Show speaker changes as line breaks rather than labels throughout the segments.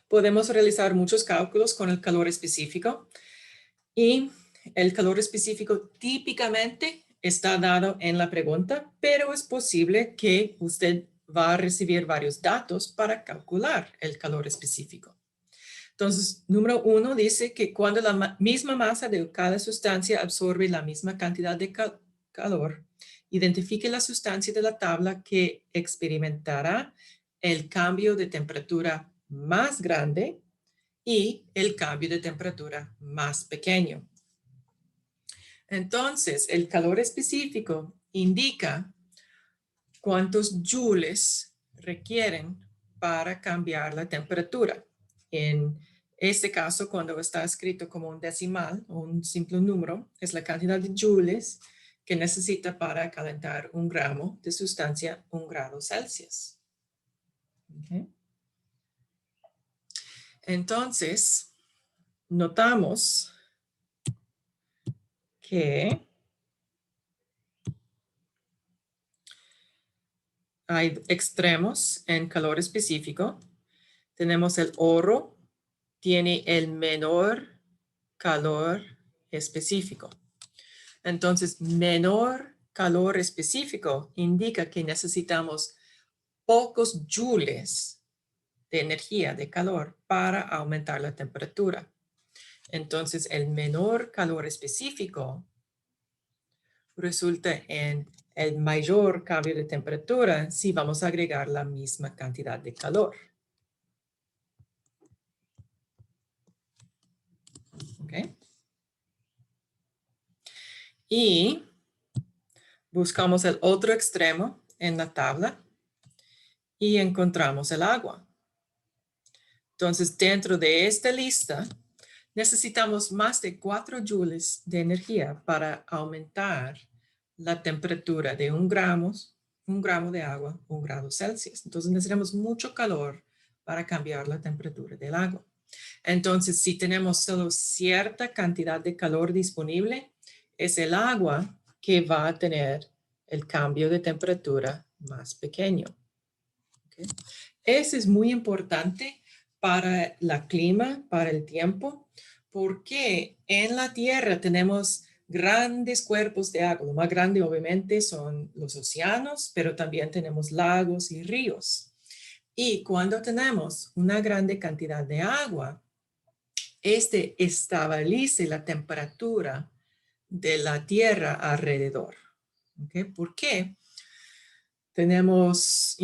Podemos realizar muchos cálculos con el calor específico y el calor específico típicamente está dado en la pregunta, pero es posible que usted va a recibir varios datos para calcular el calor específico. Entonces, número 1 dice que cuando la misma masa de cada sustancia absorbe la misma cantidad de calor, identifique la sustancia de la tabla que experimentará el cambio de temperatura más grande y el cambio de temperatura más pequeño. Entonces, el calor específico indica cuántos joules requieren para cambiar la temperatura. En este caso, cuando está escrito como un decimal o un simple número, es la cantidad de joules que necesita para calentar 1 gramo de sustancia 1 grado Celsius. Okay. Entonces, notamos que hay extremos en calor específico. Tenemos el oro, tiene el menor calor específico. Entonces, menor calor específico indica que necesitamos pocos joules de energía, de calor, para aumentar la temperatura. Entonces, el menor calor específico resulta en el mayor cambio de temperatura si vamos a agregar la misma cantidad de calor. ¿Ok? Y buscamos el otro extremo en la tabla y encontramos el agua. Entonces, dentro de esta lista, necesitamos más de 4 joules de energía para aumentar la temperatura de 1 gramo de agua, 1 grado Celsius. Entonces, necesitamos mucho calor para cambiar la temperatura del agua. Entonces, si tenemos solo cierta cantidad de calor disponible, es el agua que va a tener el cambio de temperatura más pequeño. ¿Okay? Eso es muy importante para el clima, para el tiempo, porque en la Tierra tenemos grandes cuerpos de agua. Lo más grande obviamente son los océanos, pero también tenemos lagos y ríos. Y cuando tenemos una grande cantidad de agua, este estabiliza la temperatura de la Tierra alrededor. ¿Okay? ¿Por qué? Tenemos,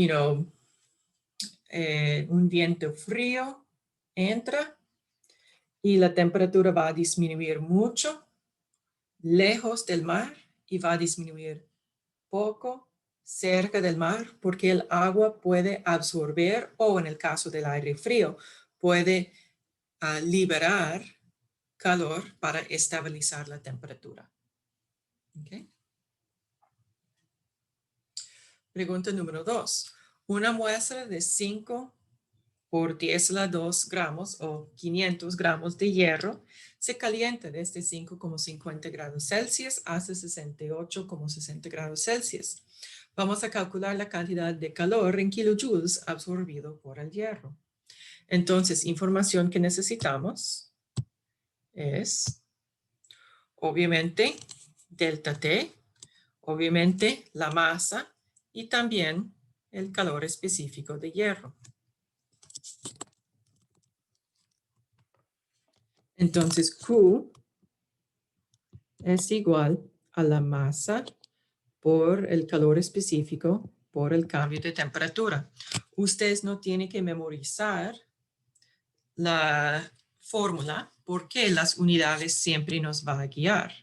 un viento frío entra y la temperatura va a disminuir mucho lejos del mar y va a disminuir poco cerca del mar porque el agua puede absorber o en el caso del aire frío puede liberar calor para estabilizar la temperatura. ¿Okay? Pregunta número 2. Una muestra de 5 por 10 a la 2 gramos o 500 gramos de hierro se calienta desde 5,50 grados Celsius hasta 68,60 grados Celsius. Vamos a calcular la cantidad de calor en kilojoules absorbido por el hierro. Entonces, información que necesitamos es, obviamente, delta T, obviamente la masa y también el calor específico de hierro. Entonces, Q es igual a la masa por el calor específico por el cambio de temperatura. Ustedes no tienen que memorizar la fórmula porque las unidades siempre nos van a guiar.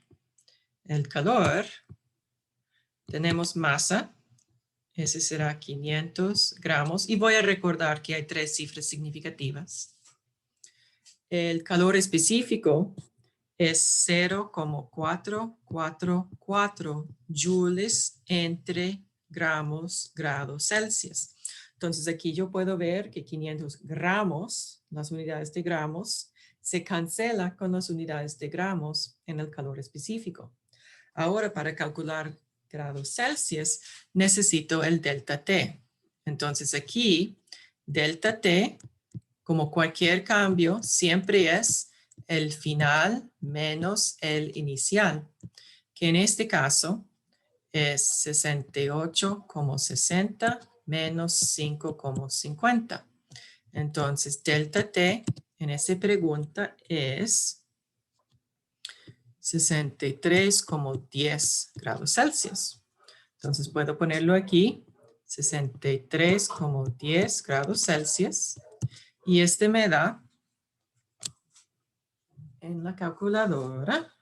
El calor, tenemos masa, ese será 500 gramos y voy a recordar que hay 3 cifras significativas. El calor específico es 0,444 joules entre grados Celsius. Entonces aquí yo puedo ver que 500 gramos, las unidades de gramos, se cancela con las unidades de gramos en el calor específico. Ahora para calcular grados Celsius necesito el delta T. Entonces aquí delta T como cualquier cambio, siempre es el final menos el inicial, que en este caso es 68,60 menos 5,50. Entonces, delta T en esta pregunta es 63,10 grados Celsius. Entonces, puedo ponerlo aquí, 63,10 grados Celsius. Y este me da en la calculadora, a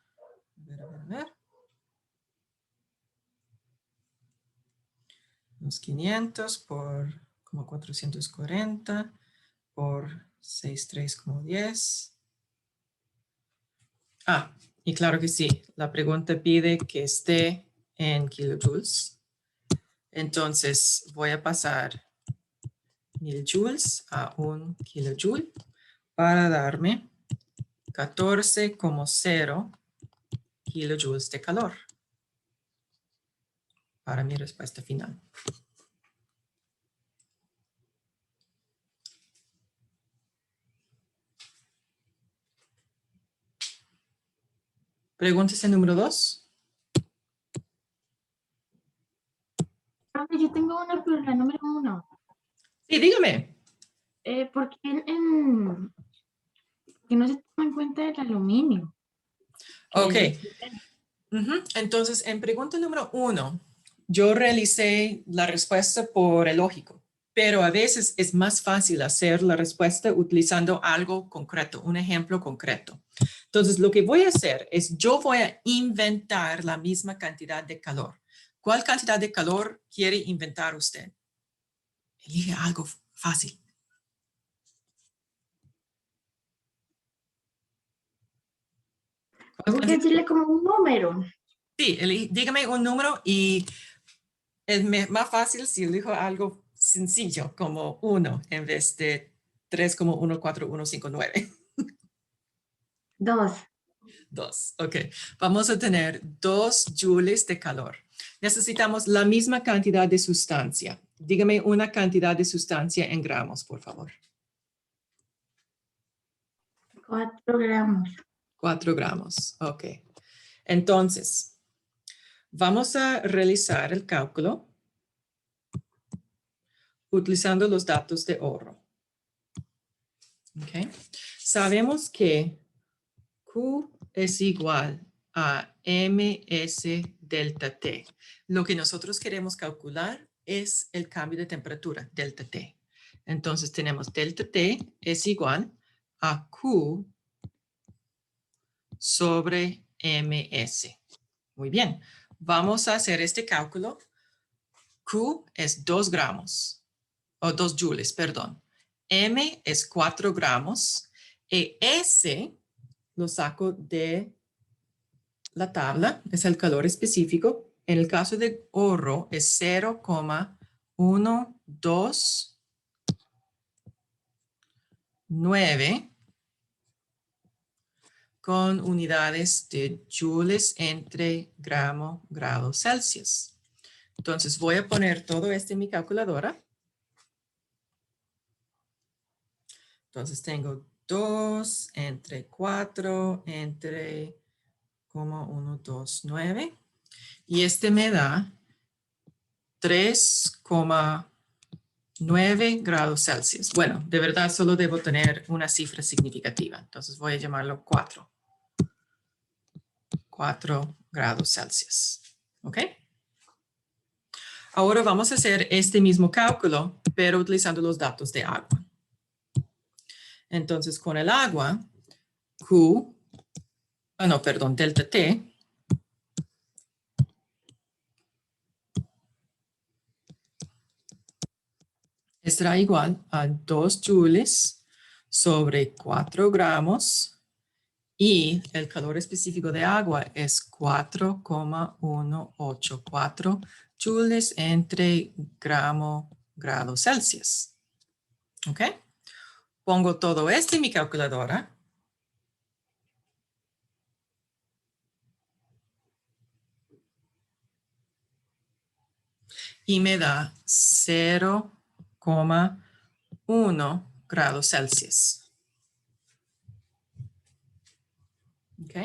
ver, los 500 por como 440 por 63,10. Ah, y claro que sí, la pregunta pide que esté en kilojoules. Entonces voy a pasar 1000 joules a 1 kilojoule para darme 14,0 kilojoules de calor para mi respuesta final. Pregúntese número 2.
Yo tengo una, pero la número 1.
Sí, dígame.
¿Por qué que no se toma en cuenta el aluminio?
Ok. Entonces, en pregunta número 1, yo realicé la respuesta por el lógico, pero a veces es más fácil hacer la respuesta utilizando algo concreto, un ejemplo concreto. Entonces, lo que voy a hacer es yo voy a inventar la misma cantidad de calor. ¿Cuál cantidad de calor quiere inventar usted? Elige algo fácil.
Tengo que decirle como un número.
Sí, dígame un número y es más fácil si elijo algo sencillo como 1 en vez de 3,14159.
2.
2, ok. Vamos a tener 2 joules de calor. Necesitamos la misma cantidad de sustancia. Dígame una cantidad de sustancia en gramos, por favor.
4 gramos.
4 gramos, ok. Entonces, vamos a realizar el cálculo utilizando los datos de Oro. Okay. Sabemos que Q es igual a ms delta T. Lo que nosotros queremos calcular es el cambio de temperatura, delta T. Entonces tenemos delta T es igual a Q sobre ms. Muy bien, vamos a hacer este cálculo. Q es 2 gramos, o 2 joules, perdón. M es 4 gramos y S lo saco de la tabla, es el calor específico. En el caso de oro es 0,129 con unidades de joules entre gramo, grado Celsius. Entonces voy a poner todo esto en mi calculadora. Entonces tengo 2 entre 4 entre 129 y este me da 3,9 grados Celsius. Bueno, de verdad solo debo tener una cifra significativa. Entonces voy a llamarlo 4. 4 grados Celsius. ¿Ok? Ahora vamos a hacer este mismo cálculo, pero utilizando los datos de agua. Entonces con el agua, delta T, estará igual a 2 joules sobre 4 gramos y el calor específico de agua es 4,184 joules entre grado Celsius. ¿Ok? Pongo todo esto en mi calculadora. Y me da 0,1 grados Celsius. ¿Ok?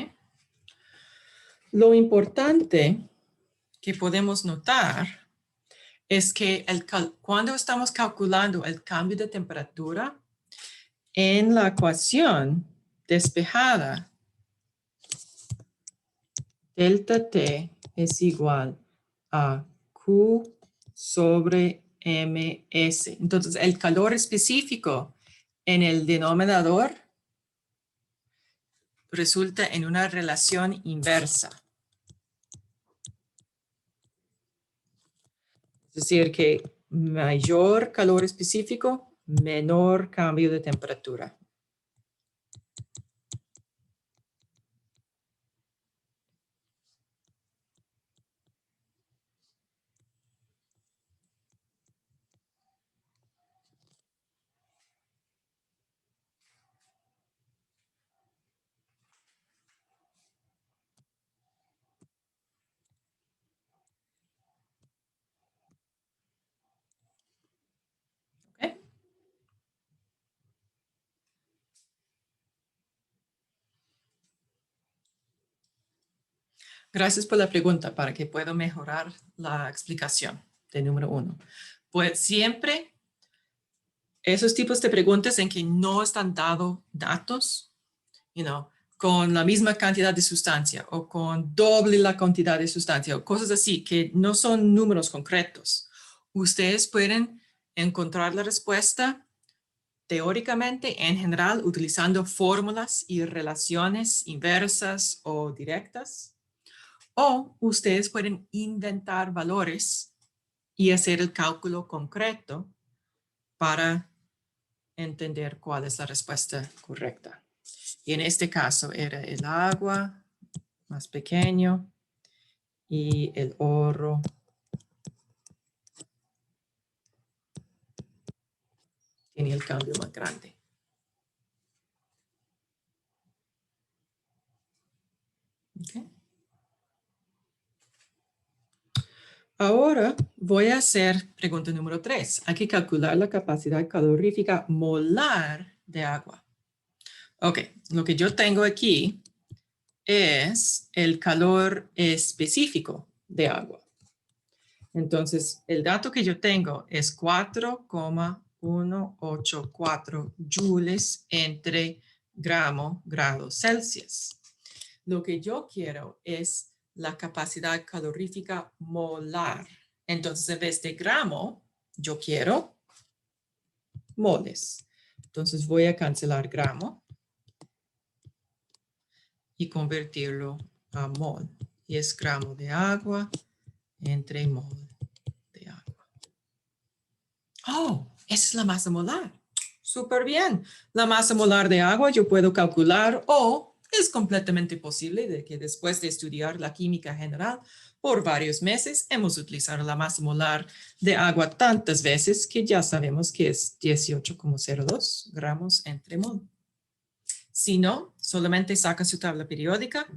Lo importante que podemos notar es que cuando estamos calculando el cambio de temperatura en la ecuación despejada, delta T es igual a Q sobre ms. Entonces, el calor específico en el denominador resulta en una relación inversa. Es decir, que mayor calor específico, menor cambio de temperatura. ¿Ok? Gracias por la pregunta para que pueda mejorar la explicación de número 1. Pues siempre esos tipos de preguntas en que no están dados datos, con la misma cantidad de sustancia o con doble la cantidad de sustancia o cosas así que no son números concretos. Ustedes pueden encontrar la respuesta teóricamente en general utilizando fórmulas y relaciones inversas o directas, o ustedes pueden inventar valores y hacer el cálculo concreto para entender cuál es la respuesta correcta. Y en este caso era el agua más pequeño y el oro tiene el cambio más grande. Okay. Ahora voy a hacer pregunta número 3. Hay que calcular la capacidad calorífica molar de agua. Ok, lo que yo tengo aquí es el calor específico de agua. Entonces, el dato que yo tengo es 4,184 joules entre grados Celsius. Lo que yo quiero es la capacidad calorífica molar. Entonces, en vez de gramo, yo quiero moles. Entonces, voy a cancelar gramo y convertirlo a mol. Y es gramo de agua entre mol de agua. Oh, esa es la masa molar. Súper bien. La masa molar de agua yo puedo calcular o es completamente posible de que después de estudiar la química general por varios meses hemos utilizado la masa molar de agua tantas veces que ya sabemos que es 18,02 gramos entre mol. Si no, solamente saca su tabla periódica,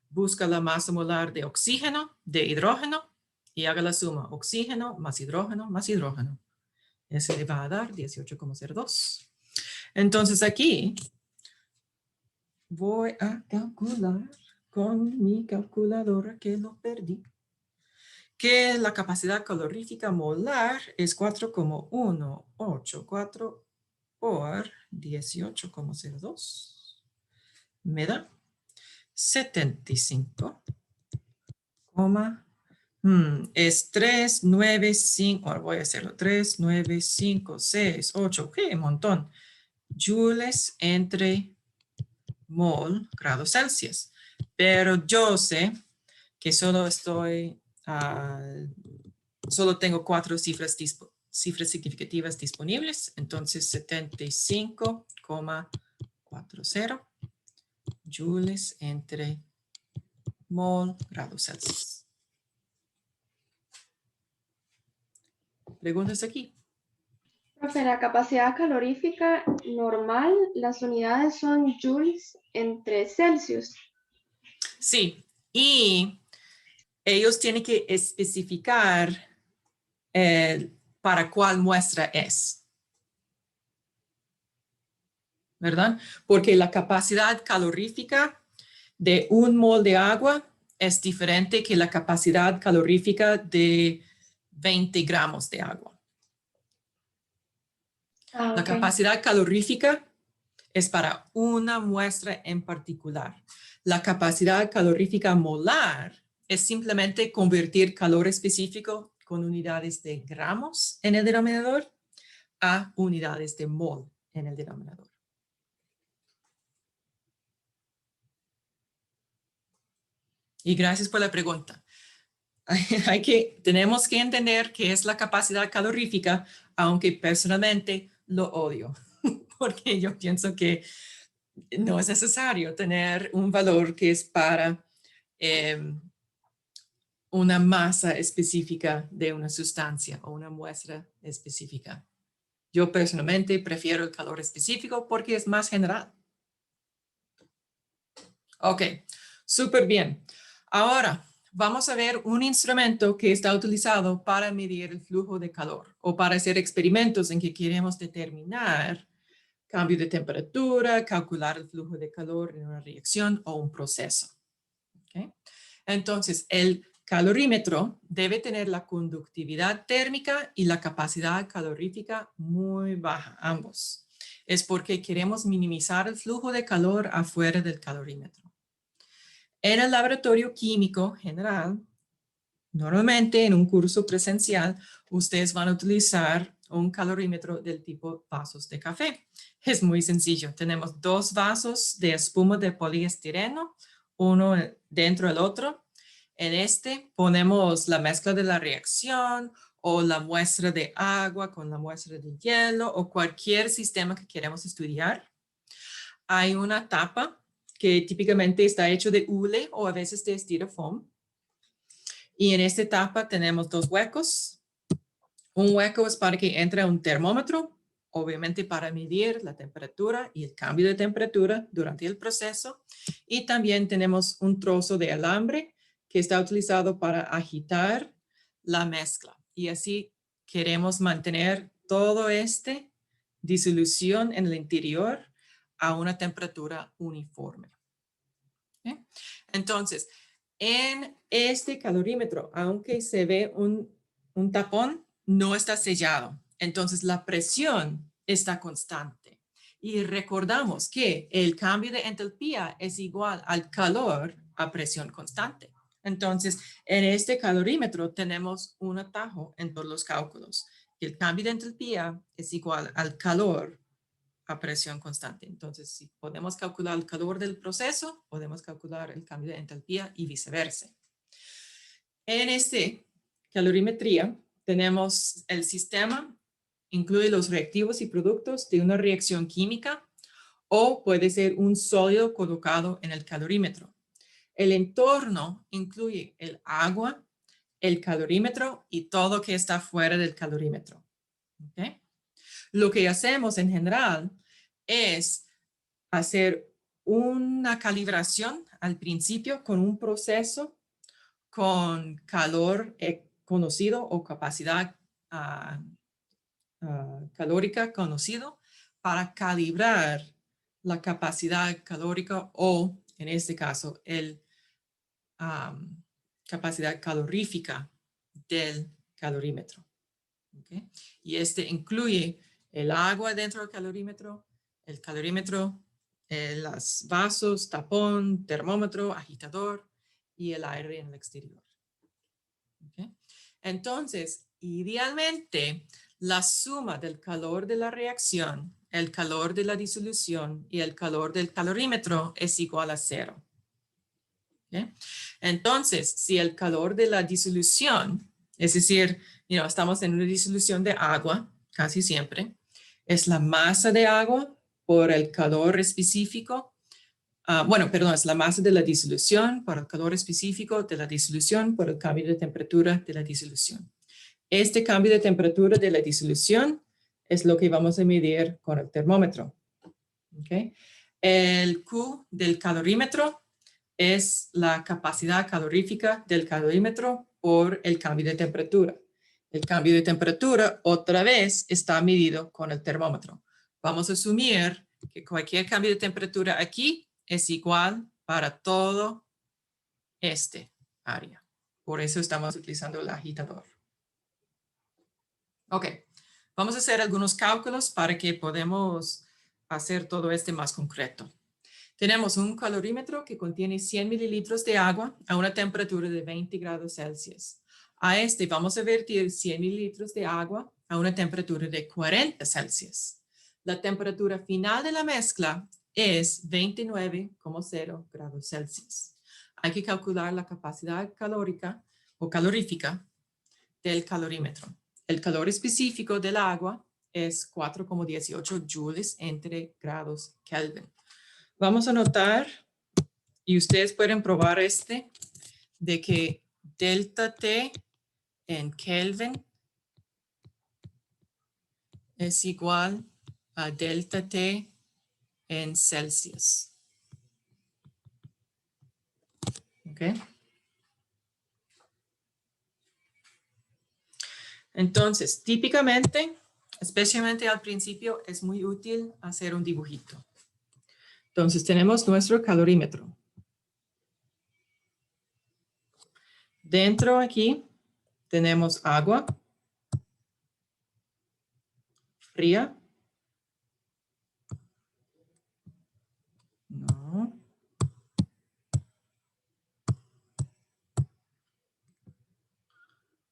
busca la masa molar de oxígeno, de hidrógeno y haga la suma oxígeno más hidrógeno más hidrógeno. Ese le va a dar 18,02. Entonces aquí voy a calcular con mi calculadora que lo perdí, que la capacidad calorífica molar es 4,184 por 18,02. Me da 75, es 395, ahora voy a hacerlo, 39568, ok, un montón, joules entre mol grados Celsius. Pero yo sé que solo tengo 4 cifras significativas disponibles, entonces 75,40 joules entre mol grados Celsius. ¿Preguntas aquí?
Profe, la capacidad calorífica normal, las unidades son joules entre Celsius.
Sí, y ellos tienen que especificar para cuál muestra es. ¿verdad? Porque la capacidad calorífica de 1 mol de agua es diferente que la capacidad calorífica de 20 gramos de agua. La
Ok.
capacidad calorífica es para una muestra en particular. La capacidad calorífica molar es simplemente convertir calor específico con unidades de gramos en el denominador a unidades de mol en el denominador. Y gracias por la pregunta. Tenemos que entender qué es la capacidad calorífica, aunque personalmente lo odio, porque yo pienso que no es necesario tener un valor que es para una masa específica de una sustancia o una muestra específica. Yo personalmente prefiero el calor específico porque es más general. Ok, súper bien. Ahora, vamos a ver un instrumento que está utilizado para medir el flujo de calor o para hacer experimentos en que queremos determinar cambio de temperatura, calcular el flujo de calor en una reacción o un proceso. ¿Okay? Entonces, el calorímetro debe tener la conductividad térmica y la capacidad calorífica muy baja, ambos. Es porque queremos minimizar el flujo de calor afuera del calorímetro. En el laboratorio químico general, normalmente en un curso presencial, ustedes van a utilizar un calorímetro del tipo vasos de café. Es muy sencillo. Tenemos 2 vasos de espuma de poliestireno, uno dentro del otro. En este ponemos la mezcla de la reacción o la muestra de agua con la muestra de hielo o cualquier sistema que queramos estudiar. Hay una tapa que típicamente está hecho de hule o a veces de styrofoam. Y en esta tapa tenemos 2 huecos. Un hueco es para que entre un termómetro, obviamente para medir la temperatura y el cambio de temperatura durante el proceso. Y también tenemos un trozo de alambre que está utilizado para agitar la mezcla. Y así queremos mantener todo este disolución en el interior a una temperatura uniforme. ¿Okay? Entonces, en este calorímetro, aunque se ve un tapón, no está sellado. Entonces, la presión está constante. Y recordamos que el cambio de entalpía es igual al calor a presión constante. Entonces, en este calorímetro tenemos un atajo en todos los cálculos. El cambio de entalpía es igual al calor a presión constante. Entonces, si podemos calcular el calor del proceso, podemos calcular el cambio de entalpía y viceversa. En este calorimetría tenemos el sistema, incluye los reactivos y productos de una reacción química o puede ser un sólido colocado en el calorímetro. El entorno incluye el agua, el calorímetro y todo que está fuera del calorímetro. ¿Okay? Lo que hacemos en general es hacer una calibración al principio con un proceso con calor conocido o capacidad calórica conocido para calibrar la capacidad calórica o, en este caso, el capacidad calorífica del calorímetro. ¿Okay? Y este incluye el agua dentro del calorímetro, los vasos, tapón, termómetro, agitador y el aire en el exterior. ¿Okay? Entonces, idealmente, la suma del calor de la reacción, el calor de la disolución y el calor del calorímetro es igual a 0. ¿Okay? Entonces, si el calor de la disolución, es decir, estamos en una disolución de agua, casi siempre, es la masa de agua por el calor específico. Es la masa de la disolución por el calor específico de la disolución por el cambio de temperatura de la disolución. Este cambio de temperatura de la disolución es lo que vamos a medir con el termómetro. ¿Okay? El Q del calorímetro es la capacidad calorífica del calorímetro por el cambio de temperatura. El cambio de temperatura otra vez está medido con el termómetro. vamos a asumir que cualquier cambio de temperatura aquí es igual para todo este área. Por eso estamos utilizando el agitador. Ok, vamos a hacer algunos cálculos para que podamos hacer todo este más concreto. Tenemos un calorímetro que contiene 100 mililitros de agua a una temperatura de 20 grados Celsius. A este vamos a vertir 100 mililitros de agua a una temperatura de 40 Celsius. La temperatura final de la mezcla es 29,0 grados Celsius. Hay que calcular la capacidad calórica o calorífica del calorímetro. El calor específico del agua es 4,18 joules entre grados Kelvin. Vamos a notar, y ustedes pueden probar de que delta T en Kelvin es igual a delta T en Celsius. ¿Ok? Entonces, típicamente, especialmente al principio, es muy útil hacer un dibujito. Entonces, tenemos nuestro calorímetro. Dentro aquí tenemos agua fría. No.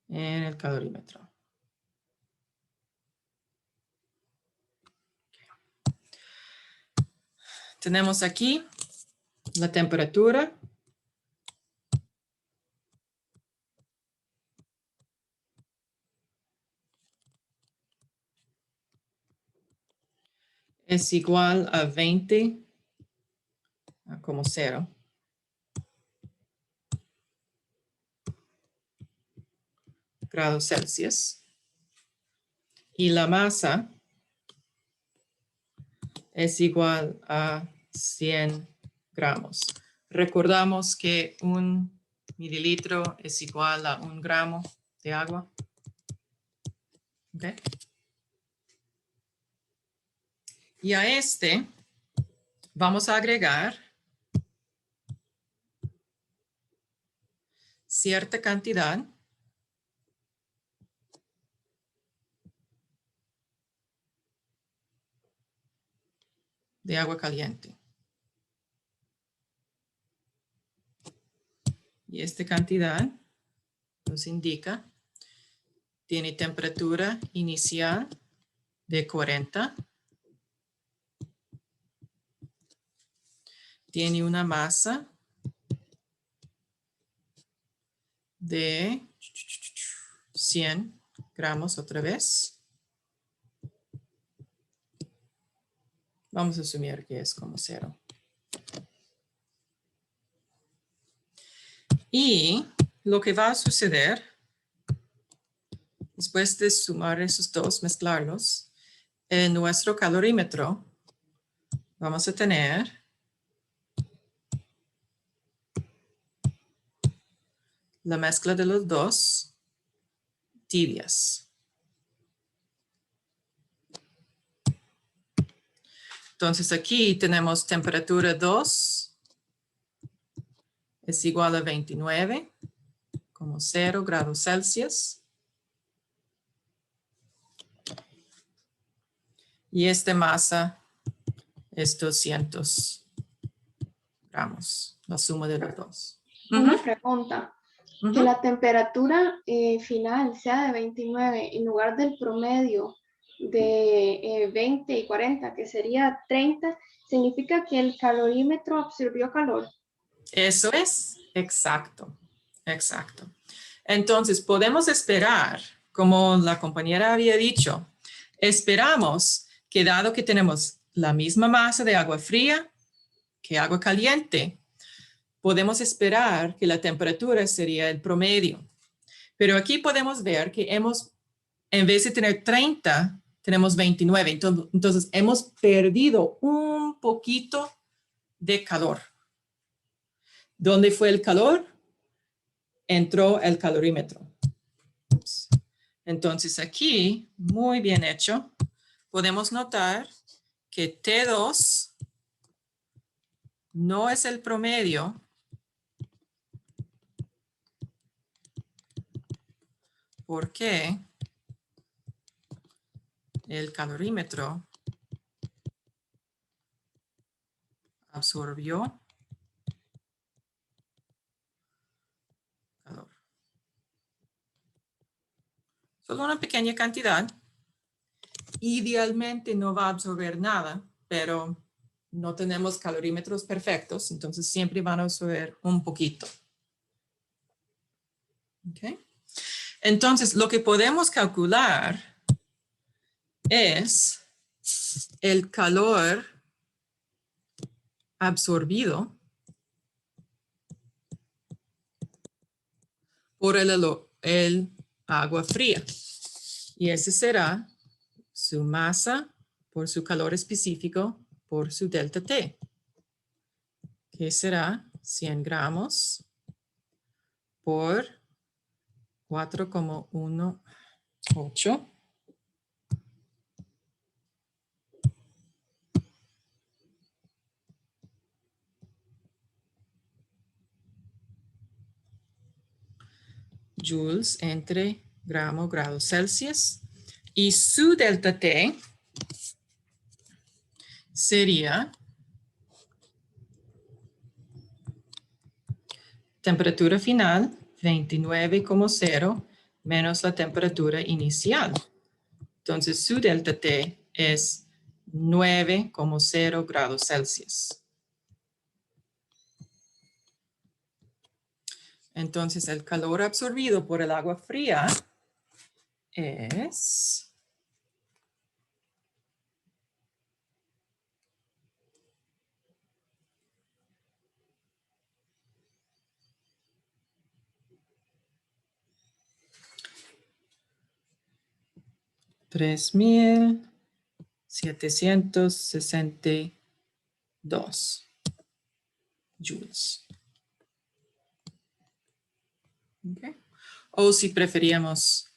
En el calorímetro. Tenemos aquí la temperatura. Es igual a 20 como 0. Grados Celsius. Y la masa es igual a 100 gramos. Recordamos que un mililitro es igual a 1 gramo de agua. ¿Okay? Y a este vamos a agregar cierta cantidad de agua caliente. Y esta cantidad nos indica, tiene temperatura inicial de 40. Tiene una masa de 100 gramos otra vez. Vamos a asumir que es como 0. Y lo que va a suceder, después de sumar esos dos, mezclarlos, en nuestro calorímetro vamos a tener la mezcla de los dos tibias. Entonces aquí tenemos temperatura 2 es igual a 29,0 grados Celsius. Y esta masa es 200 gramos, la suma de los dos.
Una pregunta. Que la temperatura final sea de 29 en lugar del promedio de 20 y 40, que sería 30, significa que el calorímetro absorbió calor.
Eso es, exacto, exacto. Entonces, podemos esperar, como la compañera había dicho, esperamos que dado que tenemos la misma masa de agua fría que agua caliente, podemos esperar que la temperatura sería el promedio. Pero aquí podemos ver que en vez de tener 30, tenemos 29. Entonces, hemos perdido un poquito de calor. ¿Dónde fue el calor? Entró el calorímetro. Entonces aquí, muy bien hecho, podemos notar que T2 no es el promedio porque el calorímetro absorbió calor. Solo una pequeña cantidad. Idealmente no va a absorber nada, pero no tenemos calorímetros perfectos, entonces siempre van a absorber un poquito. ¿Okay? Entonces, lo que podemos calcular es el calor absorbido por el agua fría. Y ese será su masa por su calor específico por su delta T, que será 100 gramos por 4,18. Joules entre grados Celsius. Y su delta T sería temperatura final 29,0 menos la temperatura inicial. Entonces su delta T es 9,0 grados Celsius. Entonces el calor absorbido por el agua fría es 3,762 joules. Okay. O si preferíamos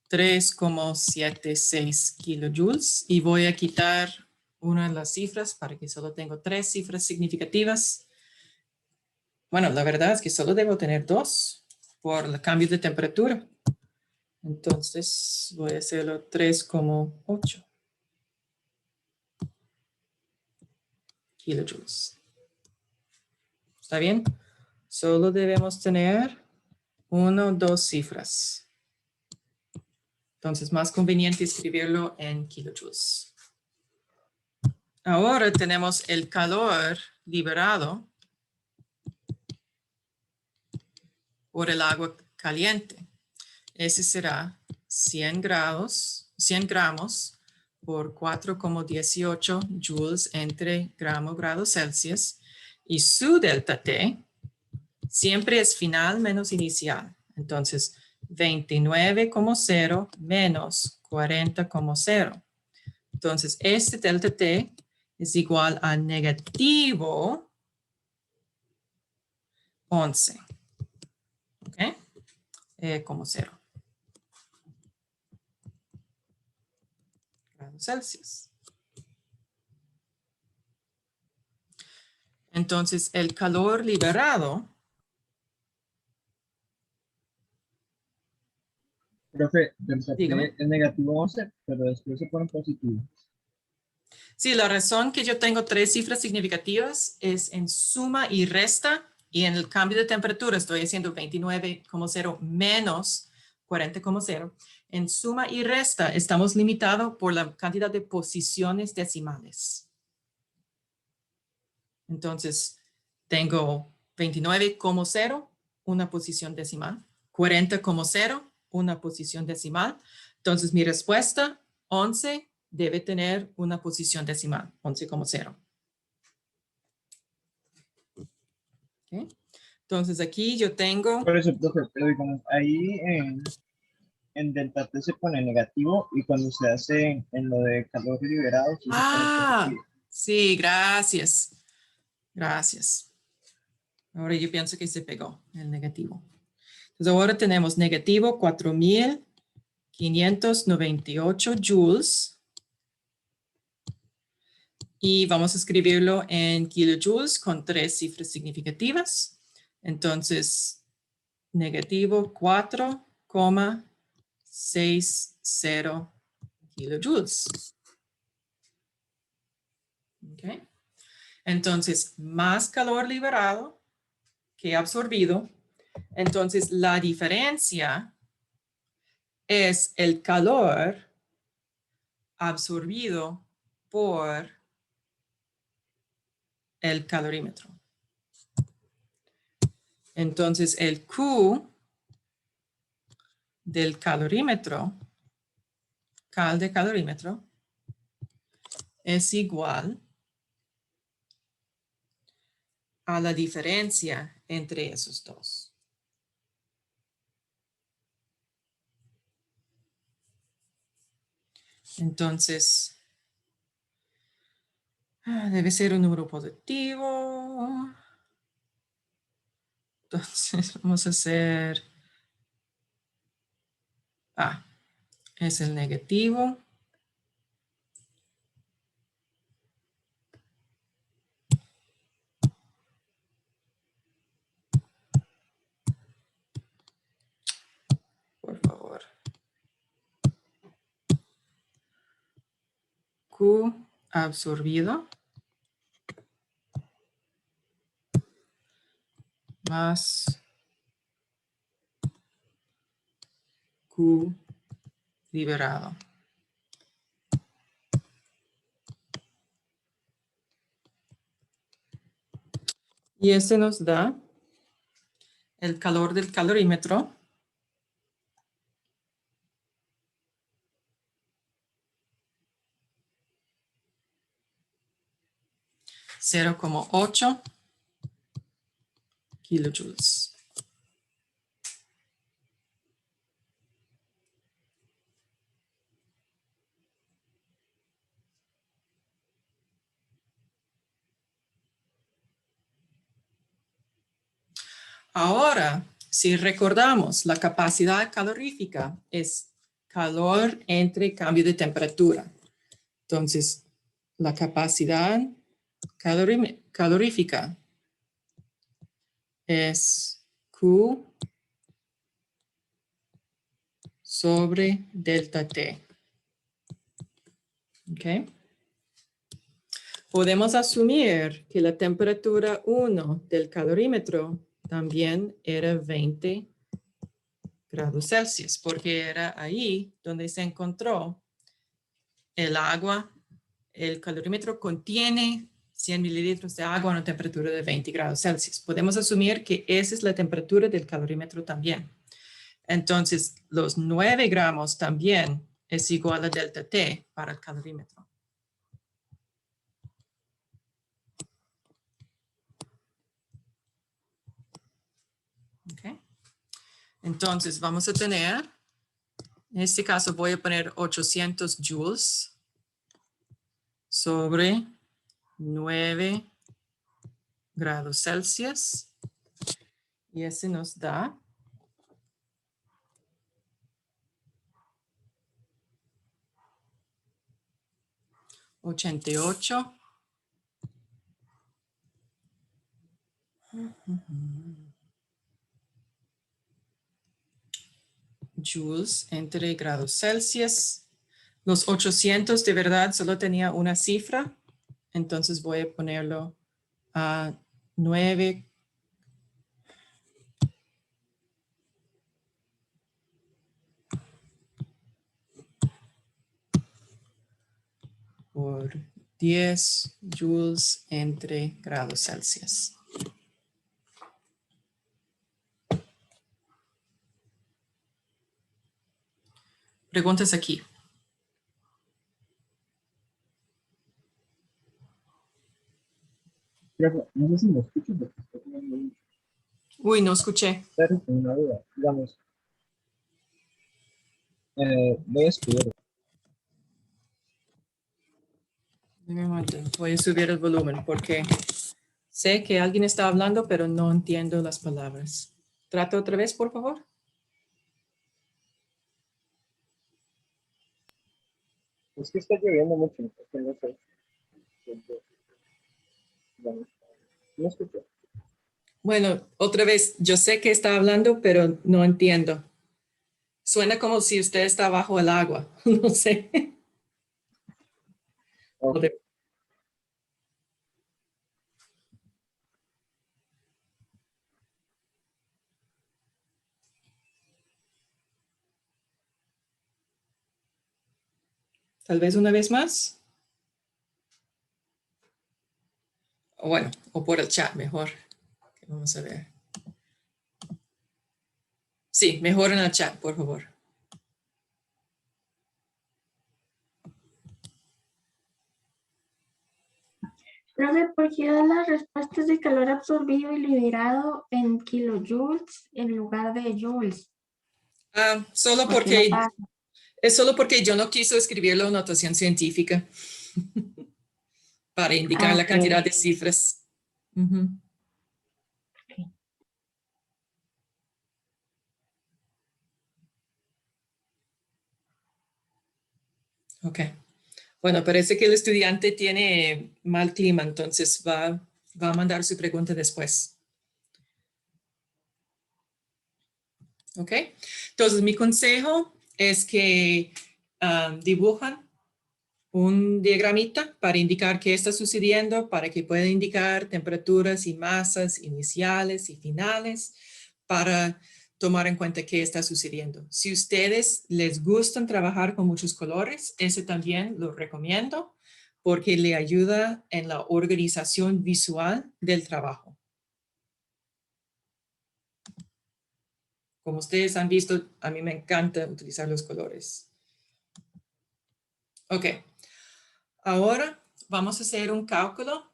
3,76 kilojoules, y voy a quitar una de las cifras para que solo tengo 3 cifras significativas. Bueno, la verdad es que solo debo tener 2 por el cambio de temperatura. Entonces voy a hacerlo 3,8 kilojoules. ¿Está bien? Solo debemos tener 1 o 2 cifras. Entonces, más conveniente escribirlo en kilojoules. Ahora tenemos el calor liberado por el agua caliente. Ese será 100 gramos por 4,18 joules entre grados Celsius. Y su delta T siempre es final menos inicial. Entonces, 29,0 menos 40,0. Entonces, este delta T es igual a negativo 11. ¿Ok? Como 0. Grados Celsius. Entonces, el calor liberado.
Profe, delta
Dígame.
T es negativo 11, pero después se pone positivo.
Sí, la razón que yo tengo 3 cifras significativas es en suma y resta, y en el cambio de temperatura estoy haciendo 29,0 menos 40,0. En suma y resta estamos limitados por la cantidad de posiciones decimales. Entonces, tengo 29,0, una posición decimal, 40,0, una posición decimal. Entonces, mi respuesta, 11, debe tener una posición decimal, 11,0. ¿Okay? Entonces, aquí yo tengo...
Por eso, profe, pero digamos, ahí en delta T se pone negativo y cuando se hace en lo de calor liberado, sí se pone positivo.
Sí, gracias. Gracias. Ahora yo pienso que se pegó el negativo. Entonces ahora tenemos negativo 4,598 joules y vamos a escribirlo en kilojoules con 3 cifras significativas. Entonces, negativo 4,60 kilojoules. Okay. Entonces, más calor liberado que absorbido. Entonces, la diferencia es el calor absorbido por el calorímetro. Entonces, el Q del calorímetro, cal de calorímetro, es igual a la diferencia entre esos dos. Entonces, debe ser un número positivo. Entonces, vamos a hacer... es el negativo. Por favor. Q absorbido más Q liberado. Y este nos da el calor del calorímetro. 0,8 kilojoules. Ahora, si recordamos, la capacidad calorífica es calor entre cambio de temperatura. Entonces, la capacidad calorífica es Q sobre delta T. ¿Ok? Podemos asumir que la temperatura 1 del calorímetro también era 20 grados Celsius, porque era ahí donde se encontró el agua. El calorímetro contiene 100 mililitros de agua a una temperatura de 20 grados Celsius. Podemos asumir que esa es la temperatura del calorímetro también. Entonces, los 9 gramos también es igual a delta T para el calorímetro. Okay. Entonces, vamos a tener, en este caso voy a poner 800 joules sobre 9 grados Celsius. Y ese nos da 88 joules entre grados Celsius. Los 800 de verdad solo tenía una cifra, entonces voy a ponerlo a 9 por 10 joules entre grados Celsius. Preguntas aquí.
No sé si me escuchan porque estoy hablando mucho.
Uy, no escuché.
Pero tengo una duda, digamos. Voy a escribir.
Deme un momento, voy a subir el volumen porque sé que alguien está hablando, pero no entiendo las palabras. Trata otra vez, por favor.
Es que está lloviendo mucho, entonces no sé.
Bueno, otra vez, yo sé que está hablando, pero no entiendo. Suena como si usted está bajo el agua, no sé. O de- Tal vez una vez más. O bueno, o por el chat mejor. Vamos a ver. Sí, mejor en el chat, por favor.
Profe, ¿por qué da las respuestas de calor absorbido y liberado en kilojoules en lugar de joules?
Solo
¿Por qué lo
porque
pasa?
es solo porque yo no quiso escribirlo en notación científica para indicar la
Ok,
cantidad de cifras. Ujú. Ok. Bueno, parece que el estudiante tiene mal clima, entonces va a mandar su pregunta después. ¿Ok? Entonces, mi consejo es que dibujan un diagramita para indicar qué está sucediendo, para que pueda indicar temperaturas y masas iniciales y finales, para tomar en cuenta qué está sucediendo. Si ustedes les gustan trabajar con muchos colores, ese también lo recomiendo porque le ayuda en la organización visual del trabajo. Como ustedes han visto, a mí me encanta utilizar los colores. Ok, ahora vamos a hacer un cálculo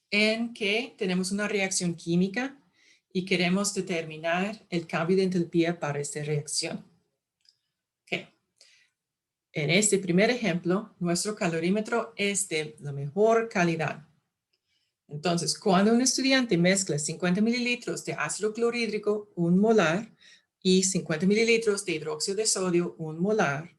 en que tenemos una reacción química y queremos determinar el cambio de entalpía para esta reacción. Okay. En este primer ejemplo, nuestro calorímetro es de la mejor calidad. Entonces, cuando un estudiante mezcla 50 mililitros de ácido clorhídrico, 1 molar, y 50 mililitros de hidróxido de sodio, 1 molar,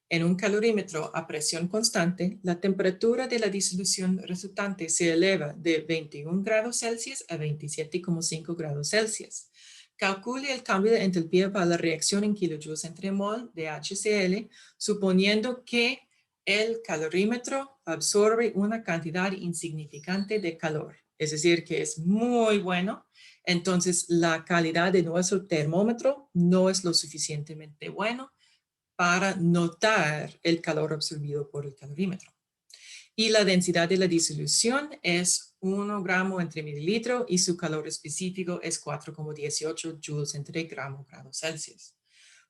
en un calorímetro a presión constante, la temperatura de la disolución resultante se eleva de 21 grados Celsius a 27,5 grados Celsius. Calcule el cambio de entalpía para la reacción en kilojoules entre mol de HCl, suponiendo que el calorímetro absorbe una cantidad insignificante de calor, es decir, que es muy bueno. Entonces, la calidad de nuestro termómetro no es lo suficientemente bueno para notar el calor absorbido por el calorímetro. Y la densidad de la disolución es 1 gramo entre mililitro y su calor específico es 4,18 joules entre grado Celsius.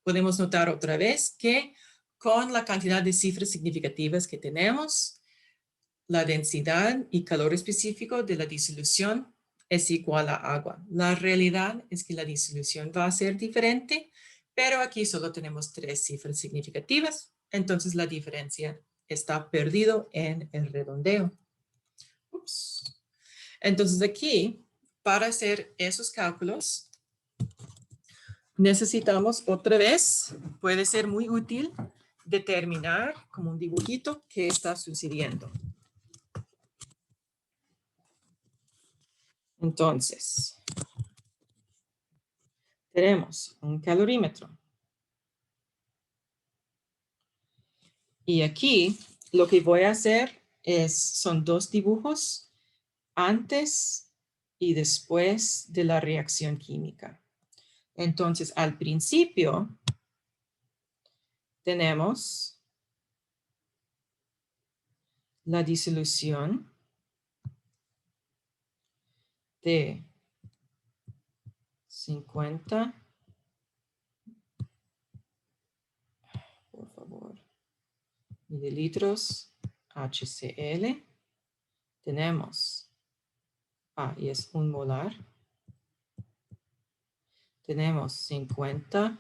Podemos notar otra vez que con la cantidad de cifras significativas que tenemos, la densidad y calor específico de la disolución es igual a agua. La realidad es que la disolución va a ser diferente, pero aquí solo tenemos 3 cifras significativas, entonces la diferencia está perdido en el redondeo. Ups. Entonces aquí, para hacer esos cálculos, necesitamos otra vez, puede ser muy útil, determinar como un dibujito qué está sucediendo. Entonces, tenemos un calorímetro. Y aquí lo que voy a hacer son 2 dibujos antes y después de la reacción química. Entonces, al principio tenemos la disolución de 50, por favor, mililitros HCl. Tenemos, y es 1 molar. Tenemos 50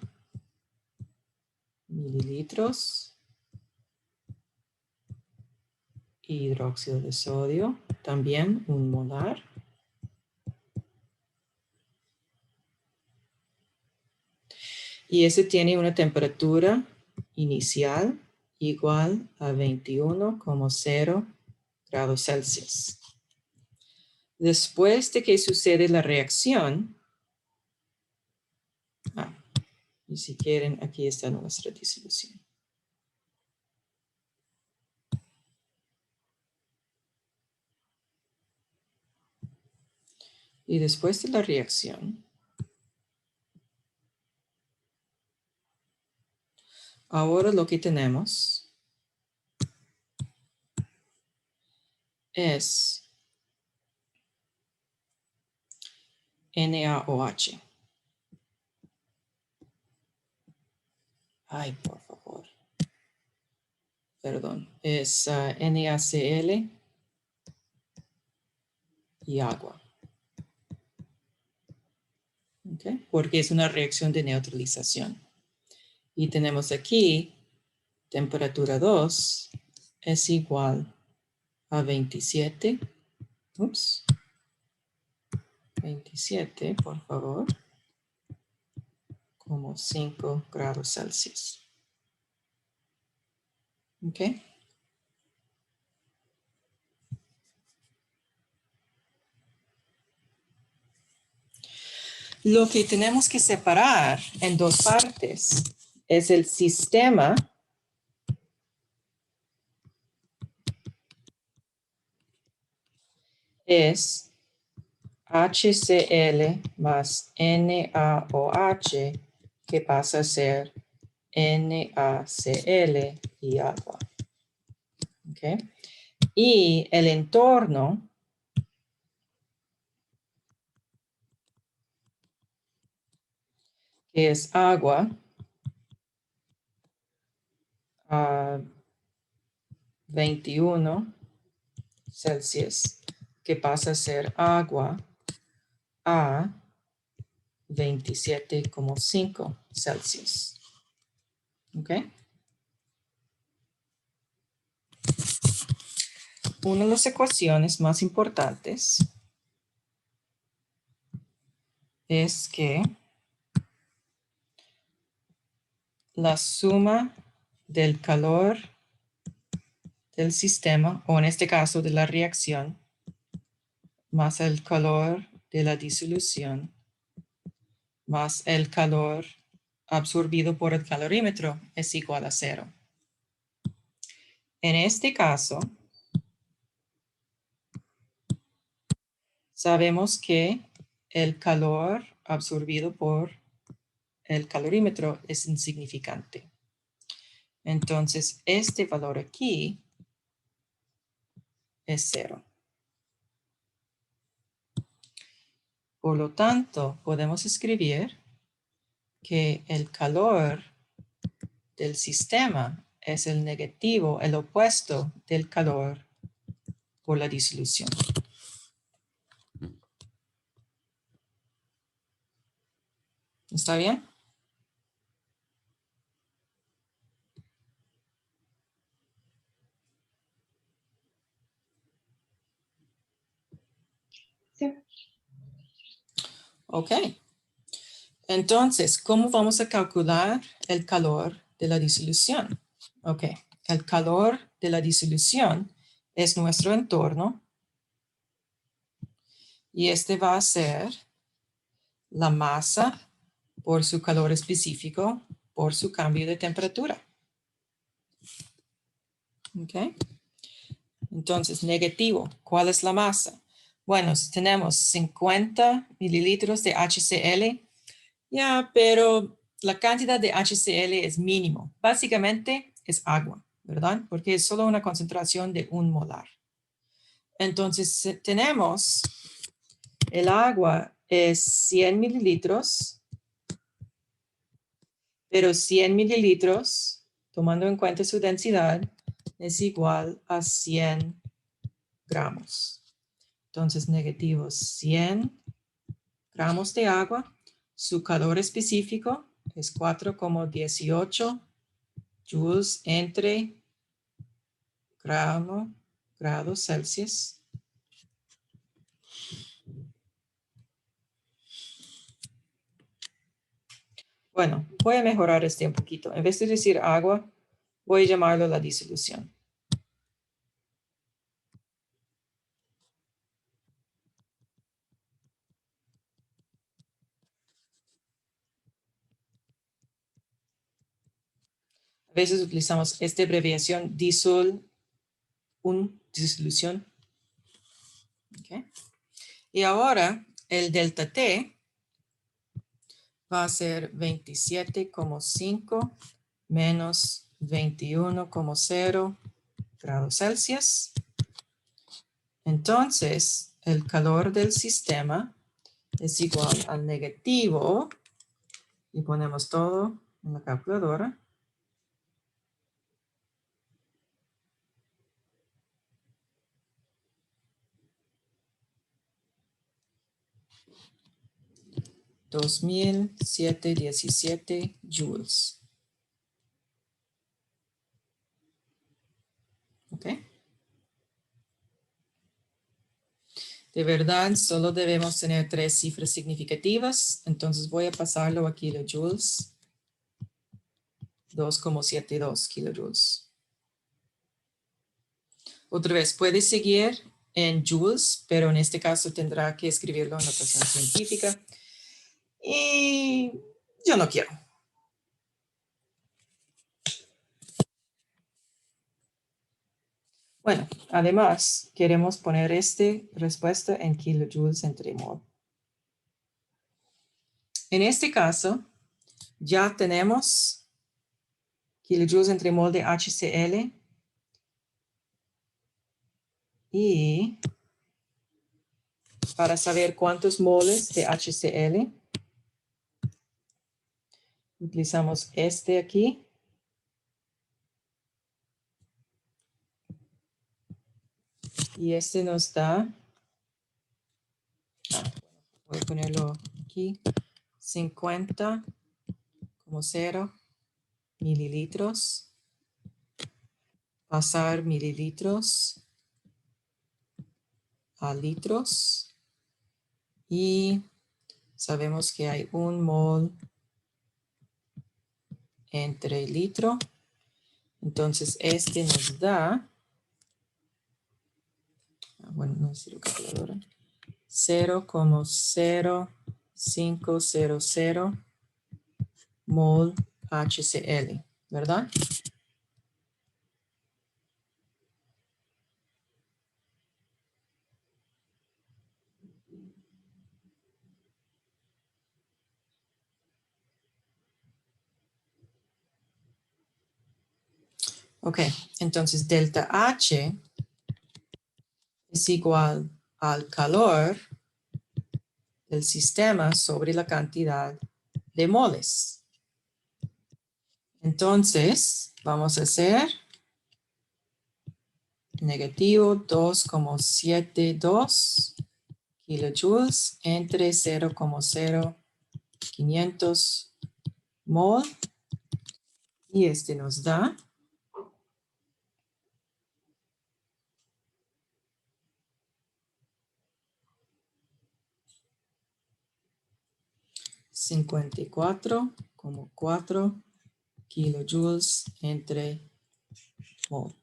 mililitros hidróxido de sodio, también 1 molar. Y ese tiene una temperatura inicial igual a 21,0 grados Celsius. Después de que sucede la reacción, y si quieren, aquí está nuestra disolución. Y después de la reacción, ahora lo que tenemos es NaOH. Ay, por favor. Perdón. Es NaCl y agua. ¿Okay? Porque es una reacción de neutralización. Y tenemos aquí temperatura 2 es igual a 27. Ups. 27, por favor. Como 5 grados Celsius. ¿Ok? Lo que tenemos que separar en dos partes es el sistema es HCl más NaOH que pasa a ser NaCl y agua. ¿Ok? Y el entorno que es agua a 21 Celsius, que pasa a ser agua a 27,5 Celsius. ¿Ok? Una de las ecuaciones más importantes es que la suma del calor del sistema, o en este caso de la reacción, más el calor de la disolución, más el calor absorbido por el calorímetro es igual a 0. En este caso, sabemos que el calor absorbido por el calorímetro es insignificante. Entonces, este valor aquí es 0. Por lo tanto, podemos escribir que el calor del sistema es el negativo, el opuesto del calor por la disolución. ¿Está bien?
Sí.
Ok. Entonces, ¿cómo vamos a calcular el calor de la disolución? Ok. El calor de la disolución es nuestro entorno y este va a ser la masa por su calor específico por su cambio de temperatura. Ok. Entonces, negativo, ¿cuál es la masa? Bueno, si tenemos 50 mililitros de HCl, ya, pero la cantidad de HCl es mínimo. Básicamente es agua, ¿verdad? Porque es solo una concentración de 1 molar. Entonces, tenemos el agua es 100 mililitros, pero 100 mililitros, tomando en cuenta su densidad, es igual a 100 gramos. Entonces, negativo 100 gramos de agua. Su calor específico es 4,18 joules entre grados Celsius. Bueno, voy a mejorar este un poquito. En vez de decir agua, voy a llamarlo la disolución. veces utilizamos esta abreviación disolución. Okay. Y ahora el delta T va a ser 27,5 menos 21,0 grados Celsius. Entonces, el calor del sistema es igual al negativo, y ponemos todo en la calculadora. $2,717 joules. ¿Ok? De verdad, solo debemos tener 3 cifras significativas. Entonces voy a pasarlo a kilojoules. 2,72 kilojoules. Otra vez, puede seguir en joules, pero en este caso tendrá que escribirlo en notación científica. Y yo no quiero. Bueno, además, queremos poner esta respuesta en kilojoules entre mol. En este caso, ya tenemos kilojoules entre mol de HCl. Y para saber cuántos moles de HCl, utilizamos este aquí. Y este nos da, voy a ponerlo aquí, 50,0 mililitros. Pasar mililitros a litros. Y sabemos que hay 1 mol entre litro. Entonces este nos da, bueno, no es la calculadora, 0,0500 mol HCl, ¿verdad? Ok, entonces delta H es igual al calor del sistema sobre la cantidad de moles. Entonces, vamos a hacer negativo 2,72 kilojoules entre 0,0500 mol. Y este nos da 54,4 kilojoules entre mol.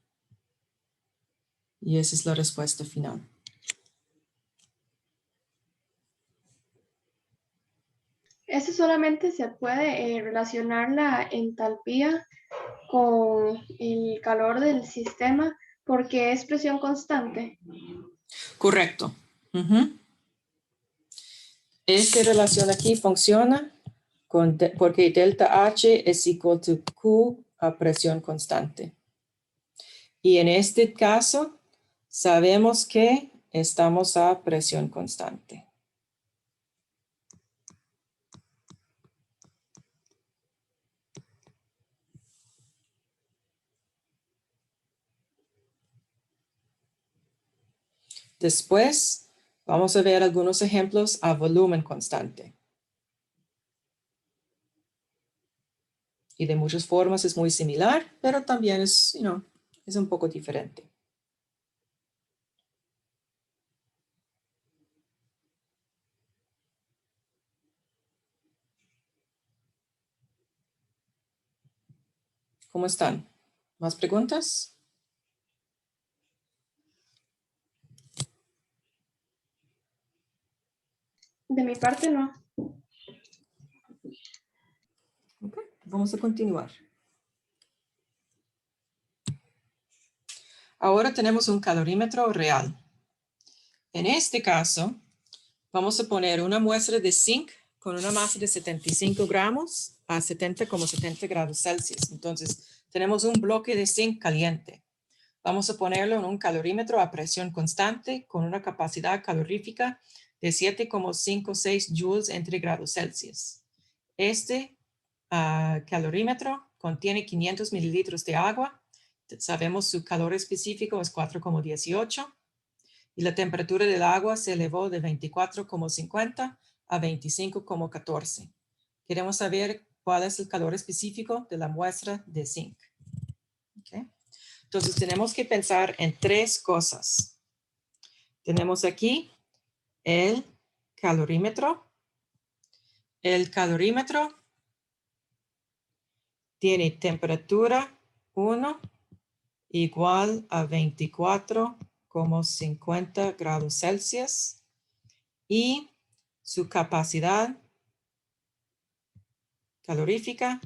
Y esa es la respuesta final.
Eso solamente se puede relacionar la entalpía con el calor del sistema porque es presión constante.
Correcto. Esta relación aquí funciona porque delta H es igual a Q a presión constante. Y en este caso, sabemos que estamos a presión constante. Después, vamos a ver algunos ejemplos a volumen constante. Y de muchas formas es muy similar, pero también es, es un poco diferente. ¿Cómo están? ¿Más preguntas?
De mi parte, no.
Okay, vamos a continuar. Ahora tenemos un calorímetro real. En este caso, vamos a poner una muestra de zinc con una masa de 75 gramos a 70,70 grados Celsius. Entonces, tenemos un bloque de zinc caliente. Vamos a ponerlo en un calorímetro a presión constante con una capacidad calorífica de 7,56 joules entre grados Celsius. Este calorímetro contiene 500 mililitros de agua. Sabemos su calor específico es 4,18 y la temperatura del agua se elevó de 24,50 a 25,14. Queremos saber cuál es el calor específico de la muestra de zinc. Okay. Entonces tenemos que pensar en tres cosas. Tenemos aquí el calorímetro. El calorímetro tiene temperatura 1 igual a 24,50 grados Celsius y su capacidad calorífica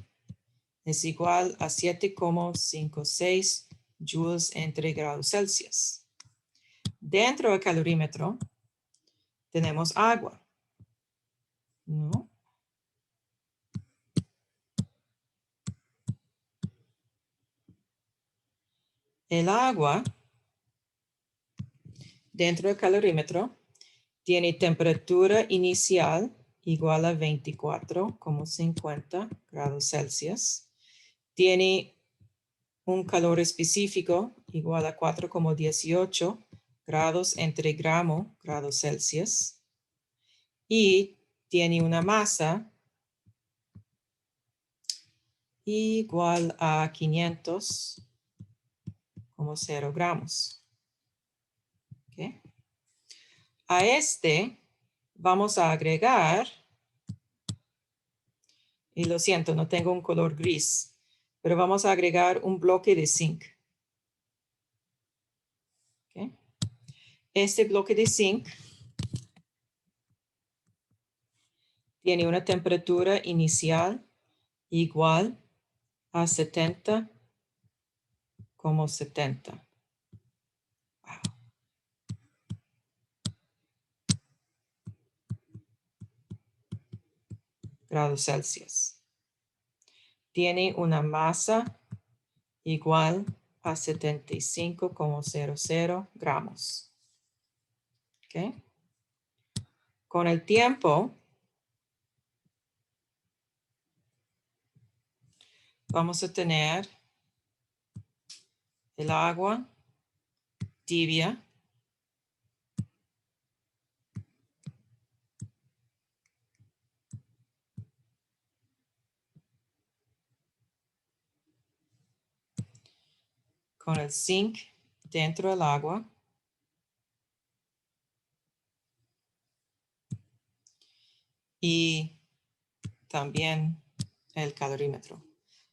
es igual a 7,56 joules entre grados Celsius. Dentro del calorímetro tenemos agua, ¿no? El agua dentro del calorímetro tiene temperatura inicial igual a 24,50 grados Celsius. Tiene un calor específico igual a 4,18 grados entre grados Celsius. Y tiene una masa igual a 500,0 gramos. Okay. A este vamos a agregar, y lo siento, no tengo un color gris, pero vamos a agregar un bloque de zinc. Okay. Este bloque de zinc tiene una temperatura inicial igual a 70,70. Wow. Grados Celsius. Tiene una masa igual a 75,00 gramos. Okay. Con el tiempo, vamos a tener el agua tibia con el zinc dentro del agua y también el calorímetro.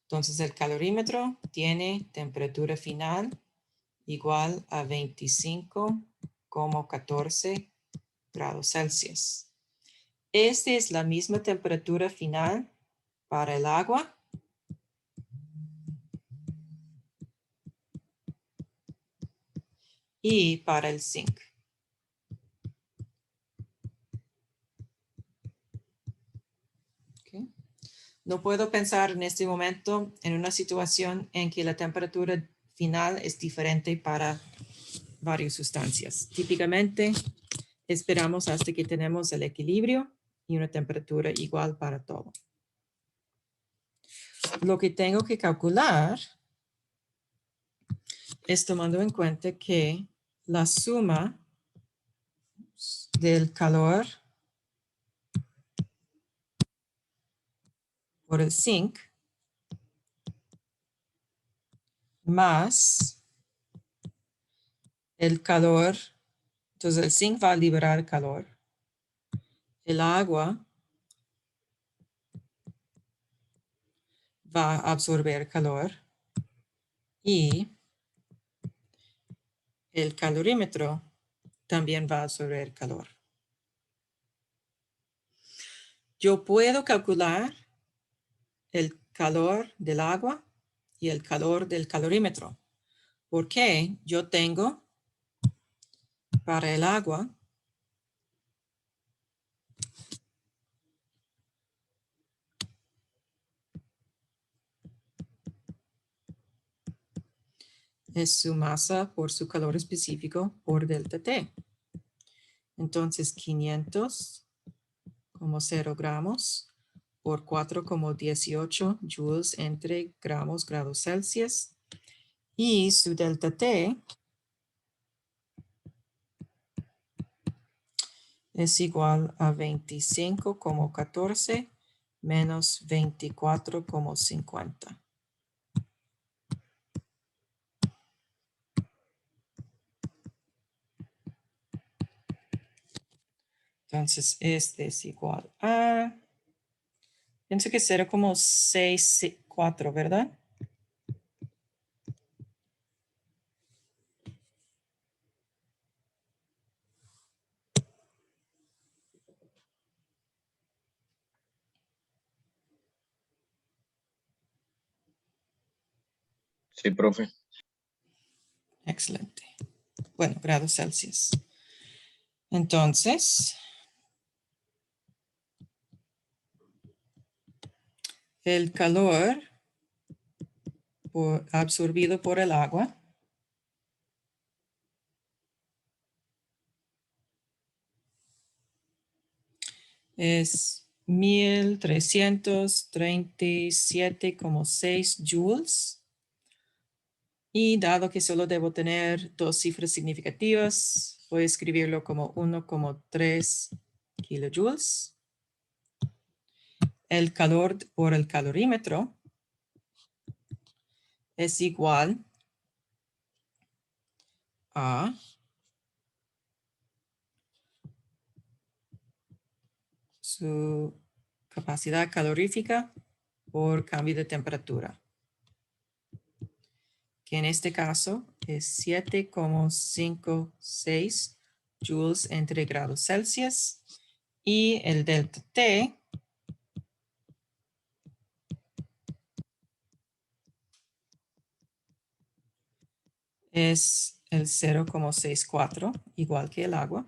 Entonces el calorímetro tiene temperatura final igual a 25,14 grados Celsius. Esta es la misma temperatura final para el agua y para el zinc. Okay. No puedo pensar en este momento en una situación en que la temperatura final es diferente para varias sustancias. Típicamente esperamos hasta que tenemos el equilibrio y una temperatura igual para todo. Lo que tengo que calcular es tomando en cuenta que la suma del calor por el zinc más el calor, entonces el zinc va a liberar calor, el agua va a absorber calor y el calorímetro también va a absorber calor. Yo puedo calcular el calor del agua y el calor del calorímetro, Porque yo tengo para el agua es su masa por su calor específico por delta T. Entonces 500 como 0 gramos por 4,18 joules entre gramos grados Celsius. Y su delta T es igual a 25,14 menos 24,50. Entonces, este es igual a, pienso que será como 6,4, ¿verdad?
Sí, profe.
Excelente. Bueno, grados Celsius. Entonces, el calor absorbido por el agua es 1337,6 joules. Y dado que solo debo tener dos cifras significativas, voy a escribirlo como 1,3 kilojoules. El calor por el calorímetro es igual a su capacidad calorífica por cambio de temperatura, que en este caso es 7,56 joules entre grados Celsius, y el delta T es el 0,64, igual que el agua.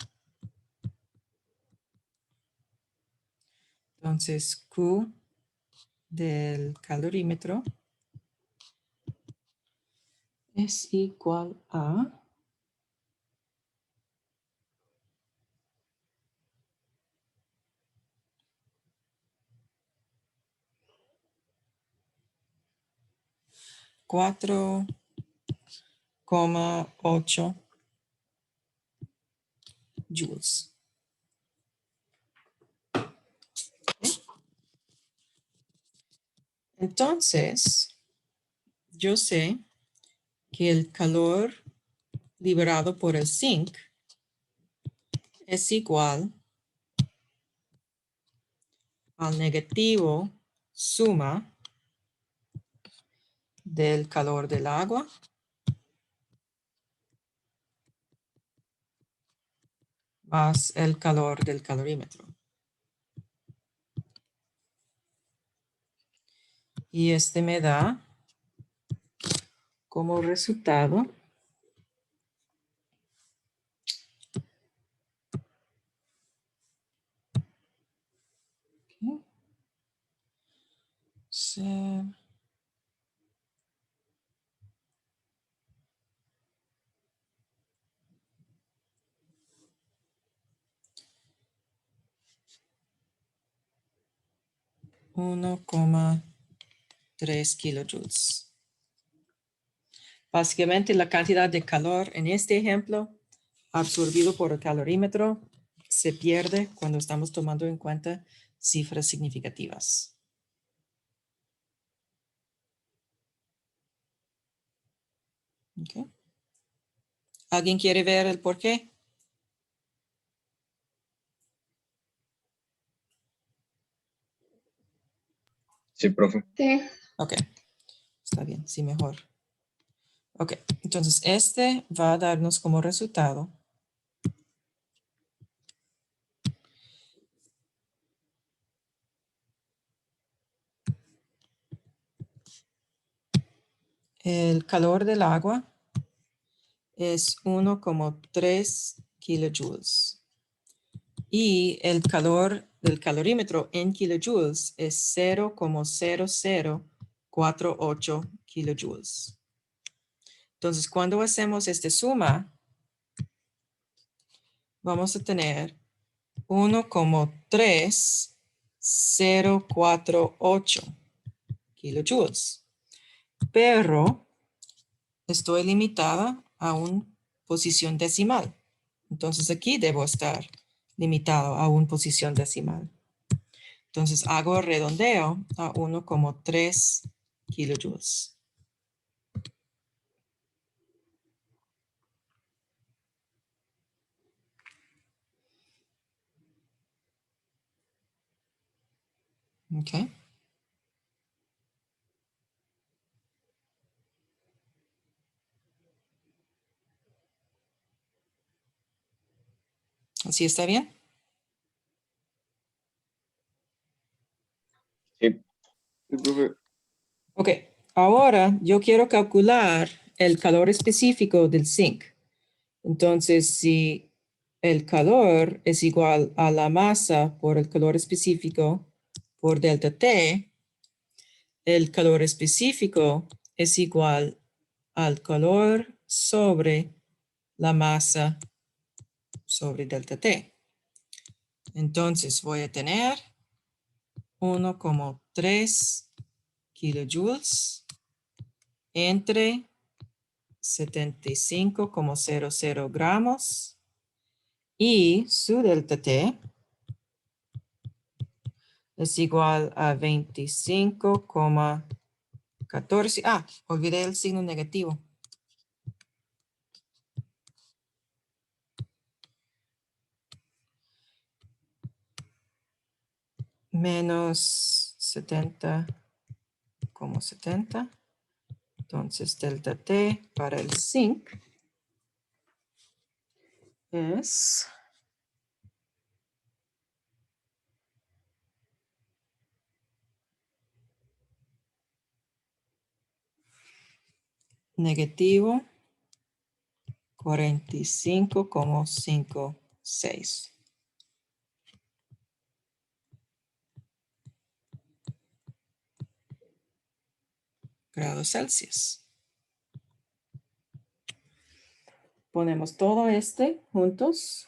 Entonces, Q del calorímetro es igual a 4,8 joules. Entonces, yo sé que el calor liberado por el zinc es igual al negativo suma del calor del agua más el calor del calorímetro. Y este me da como resultado ser 1,3 kilojoules. Básicamente la cantidad de calor en este ejemplo absorbido por el calorímetro se pierde cuando estamos tomando en cuenta cifras significativas. Okay. ¿Alguien quiere ver el por qué?
Sí, profe.
Sí.
Ok, está bien, sí, mejor. Ok, entonces este va a darnos como resultado el calor del agua es 1,3 kilojoules. Y el calor del calorímetro en kilojoules es 0,0048 kilojoules. Entonces, cuando hacemos esta suma, vamos a tener 1,3048 kilojoules. Pero estoy limitada a una posición decimal. Entonces aquí debo estar limitado a una posición decimal. Entonces hago el redondeo a 1,3 kilojoules. Ok. ¿Así está bien?
Sí. Sí, profe.
Ok. Ahora yo quiero calcular el calor específico del zinc. Entonces, si el calor es igual a la masa por el calor específico por delta T, el calor específico es igual al calor sobre la masa sobre delta T. Entonces voy a tener 1,3 kilojoules entre 75,00 gramos y su delta T es igual a 25,14. Olvidé el signo negativo. Menos 70,70. Entonces, delta T para el zinc es negativo 45,56 grados Celsius. Ponemos todo juntos.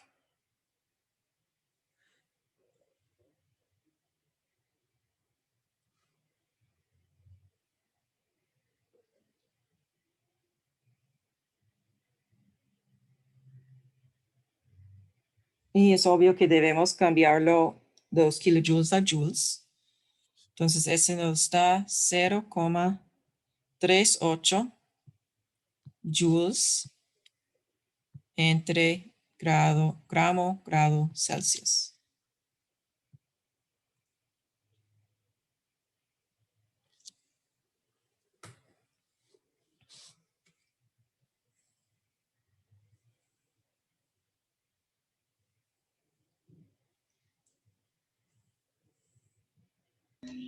Y es obvio que debemos cambiarlo 2 kilojoules a joules. Entonces, ese nos da 0,38 joules entre grado Celsius.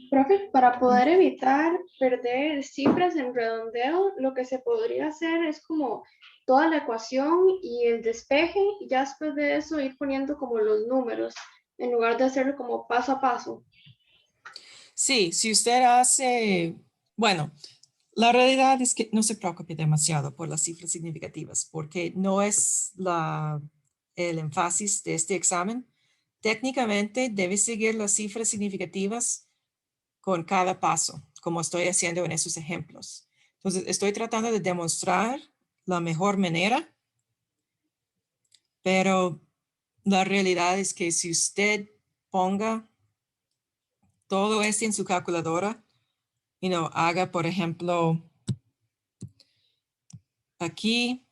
Profe, para poder evitar perder cifras en redondeo, lo que se podría hacer es como toda la ecuación y el despeje, y ya después de eso ir poniendo como los números, en lugar de hacerlo como paso a paso.
Sí, si usted hace, bueno, la realidad es que no se preocupe demasiado por las cifras significativas, porque no es el énfasis de este examen. Técnicamente debe seguir las cifras significativas con cada paso, como estoy haciendo en esos ejemplos. Entonces, estoy tratando de demostrar la mejor manera, pero la realidad es que si usted ponga todo esto en su calculadora, haga, por ejemplo, aquí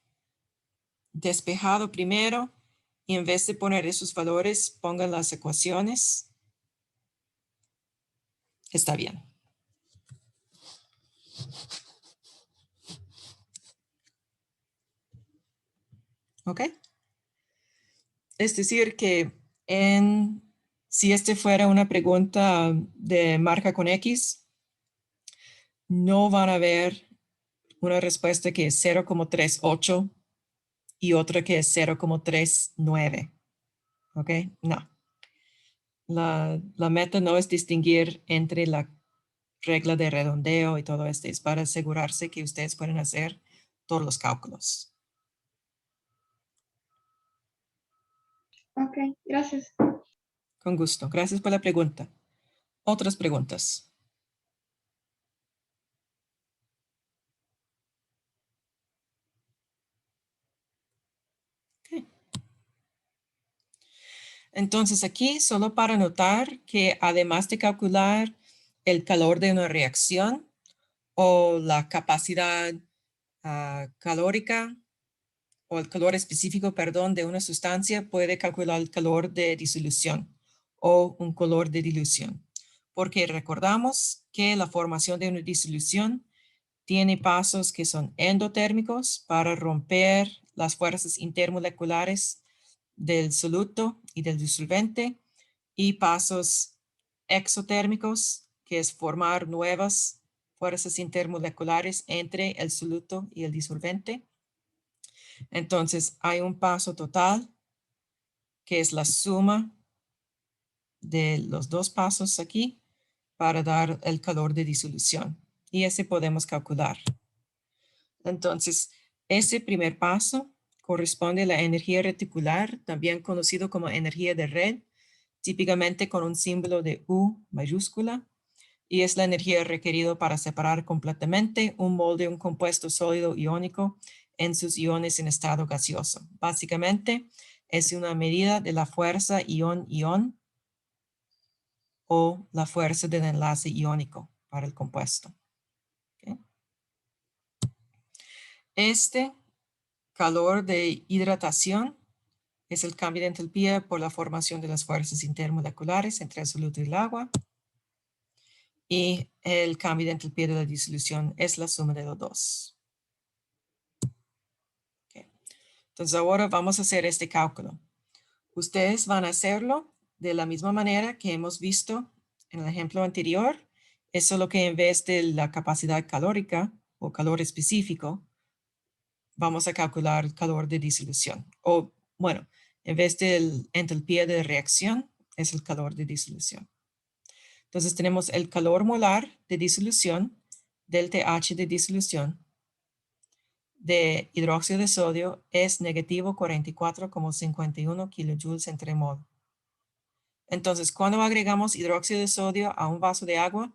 despejado primero y en vez de poner esos valores, pongan las ecuaciones. Está bien. ¿Ok? Es decir que si este fuera una pregunta de marca con X, no van a ver una respuesta que es 0,38 y otra que es 0,39. ¿Ok? No. La meta no es distinguir entre la regla de redondeo y todo esto. Es para asegurarse que ustedes pueden hacer todos los cálculos.
Ok, gracias.
Con gusto. Gracias por la pregunta. ¿Otras preguntas? Ok. Entonces aquí solo para notar que además de calcular el calor de una reacción o la capacidad calórica o el calor específico, perdón, de una sustancia, puede calcular el calor de disolución o un calor de dilución. Porque recordamos que la formación de una disolución tiene pasos que son endotérmicos para romper las fuerzas intermoleculares del soluto y del disolvente y pasos exotérmicos, que es formar nuevas fuerzas intermoleculares entre el soluto y el disolvente. Entonces, hay un paso total, que es la suma de los dos pasos aquí para dar el calor de disolución. Y ese podemos calcular. Entonces, ese primer paso corresponde a la energía reticular, también conocido como energía de red, típicamente con un símbolo de U mayúscula, y es la energía requerida para separar completamente un molde de un compuesto sólido iónico en sus iones en estado gaseoso. Básicamente, es una medida de la fuerza ión-ión o la fuerza del enlace iónico para el compuesto. ¿Okay? Este calor de hidratación es el cambio de entalpía por la formación de las fuerzas intermoleculares entre el soluto y el agua. Y el cambio de entalpía de la disolución es la suma de los dos. Okay. Entonces ahora vamos a hacer este cálculo. Ustedes van a hacerlo de la misma manera que hemos visto en el ejemplo anterior. Es solo que en vez de la capacidad calórica o calor específico, vamos a calcular el calor de disolución. O bueno, en vez del entalpía de reacción, es el calor de disolución. Entonces tenemos el calor molar de disolución, del TH de disolución, de hidróxido de sodio es negativo 44,51 kilojoules entre mol. Entonces, cuando agregamos hidróxido de sodio a un vaso de agua,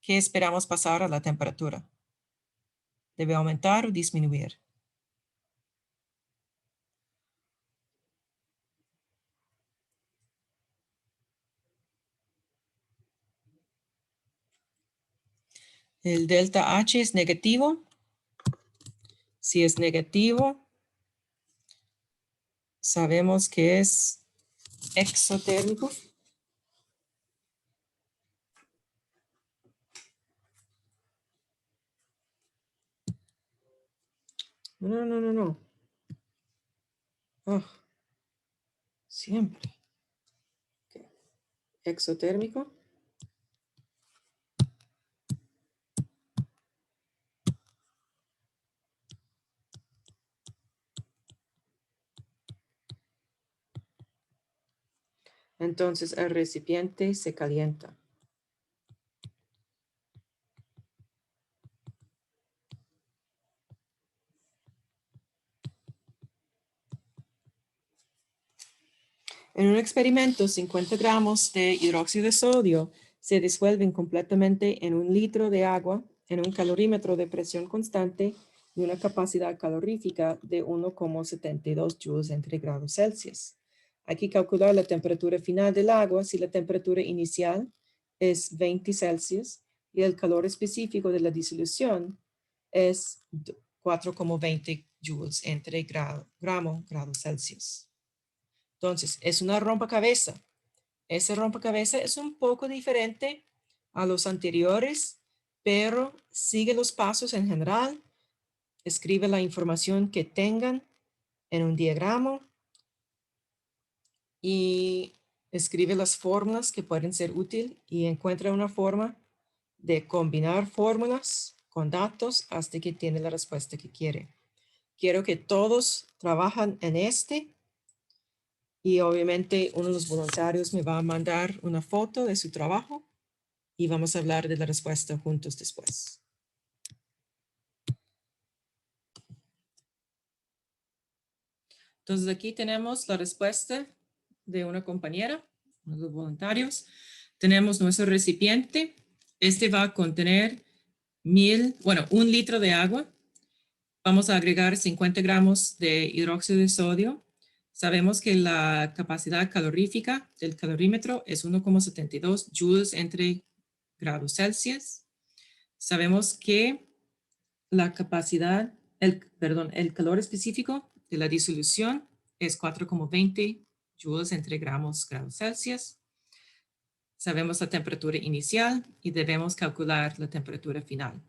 ¿qué esperamos pasar a la temperatura? ¿Debe aumentar o disminuir? El delta H es negativo. Si es negativo, sabemos que es exotérmico. No. Oh, siempre. Okay. Exotérmico. Entonces el recipiente se calienta. En un experimento, 50 gramos de hidróxido de sodio se disuelven completamente en 1 litro de agua en un calorímetro de presión constante y una capacidad calorífica de 1,72 joules entre grados Celsius. Hay que calcular la temperatura final del agua si la temperatura inicial es 20 Celsius y el calor específico de la disolución es 4,20 joules entre grados Celsius. Entonces, es una rompecabezas. Ese rompecabezas es un poco diferente a los anteriores, pero sigue los pasos en general. Escribe la información que tengan en un diagrama y escribe las fórmulas que pueden ser útiles y encuentra una forma de combinar fórmulas con datos hasta que tiene la respuesta que quiere. quiero que todos trabajan en este. Y obviamente uno de los voluntarios me va a mandar una foto de su trabajo y vamos a hablar de la respuesta juntos después. Entonces aquí tenemos la respuesta de una compañera, uno de los voluntarios. Tenemos nuestro recipiente. Este va a contener 1 litro de agua. Vamos a agregar 50 gramos de hidróxido de sodio. Sabemos que la capacidad calorífica del calorímetro es 1,72 joules entre grados Celsius. Sabemos que la capacidad, el calor específico de la disolución es 4,20 joules entre grados Celsius. Sabemos la temperatura inicial y debemos calcular la temperatura final.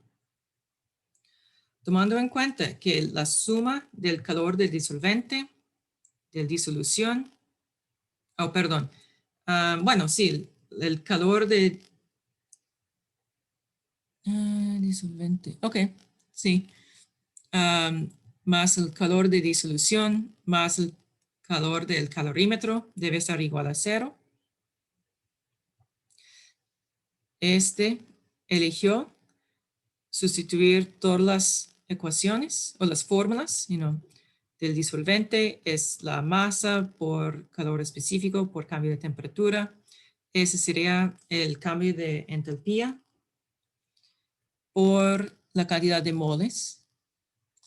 Tomando en cuenta que la suma del calor del disolvente, de disolución, el calor de disolvente, más el calor de disolución, más el calor del calorímetro debe estar igual a 0. Este eligió sustituir todas las ecuaciones o las fórmulas, del disolvente es la masa por calor específico, por cambio de temperatura. Ese sería el cambio de entalpía por la cantidad de moles.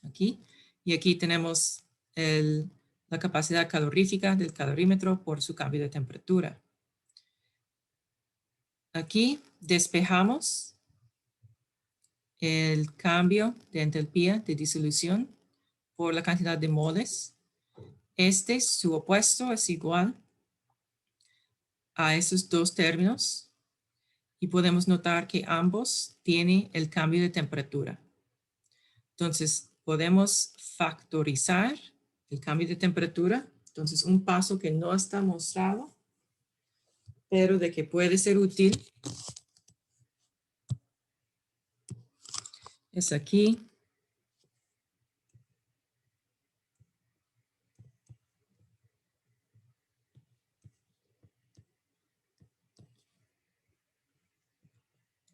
Aquí. Y aquí tenemos la capacidad calorífica del calorímetro por su cambio de temperatura. Aquí despejamos el cambio de entalpía de disolución por la cantidad de moles. Su opuesto es igual a esos dos términos y podemos notar que ambos tienen el cambio de temperatura. Entonces, podemos factorizar el cambio de temperatura. Entonces, un paso que no está mostrado, pero de que puede ser útil, es aquí.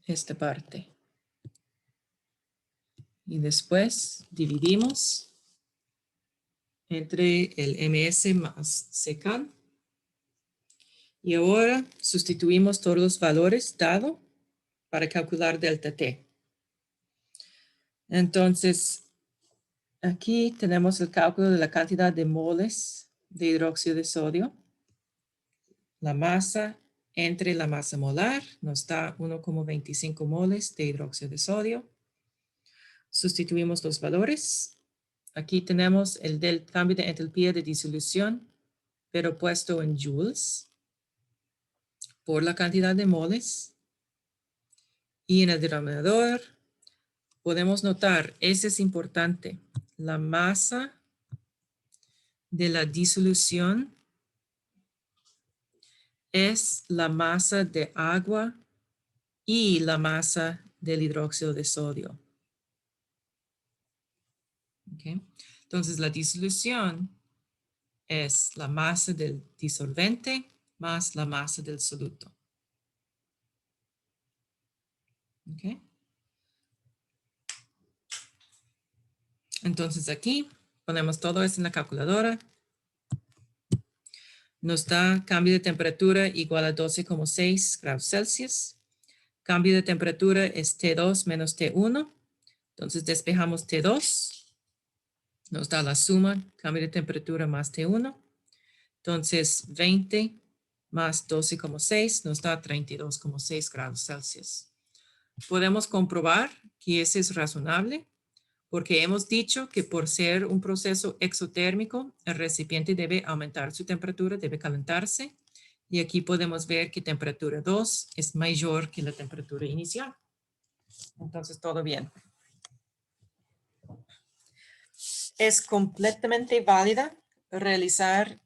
Esta parte. Y después dividimos entre el MS más secal. Y ahora sustituimos todos los valores dados para calcular delta T. Entonces, aquí tenemos el cálculo de la cantidad de moles de hidróxido de sodio. La masa entre la masa molar nos da 1,25 moles de hidróxido de sodio. Sustituimos los valores. Aquí tenemos el del cambio de entalpía de disolución, pero puesto en joules por la cantidad de moles. Y en el denominador podemos notar, ese es importante, la masa de la disolución es la masa de agua y la masa del hidróxido de sodio. Okay. Entonces, la disolución es la masa del disolvente más la masa del soluto. Okay. Entonces, aquí ponemos todo esto en la calculadora. Nos da cambio de temperatura igual a 12,6 grados Celsius. Cambio de temperatura es T2 menos T1. Entonces despejamos T2. Nos da la suma, cambio de temperatura más T1. Entonces 20 más 12,6 nos da 32,6 grados Celsius. Podemos comprobar que ese es razonable porque hemos dicho que por ser un proceso exotérmico, el recipiente debe aumentar su temperatura, debe calentarse. Y aquí podemos ver que temperatura 2 es mayor que la temperatura inicial. Entonces, todo bien. Es completamente válida realizar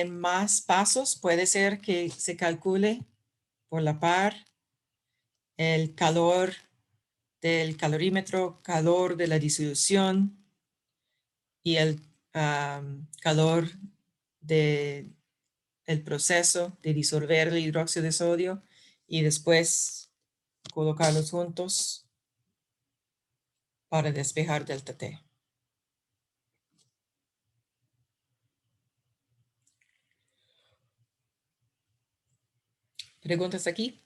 más pasos. Puede ser que se calcule por la par el calor del calorímetro, calor de la disolución y el calor del proceso de disolver el hidróxido de sodio y después colocarlos juntos para despejar delta T. ¿Preguntas aquí?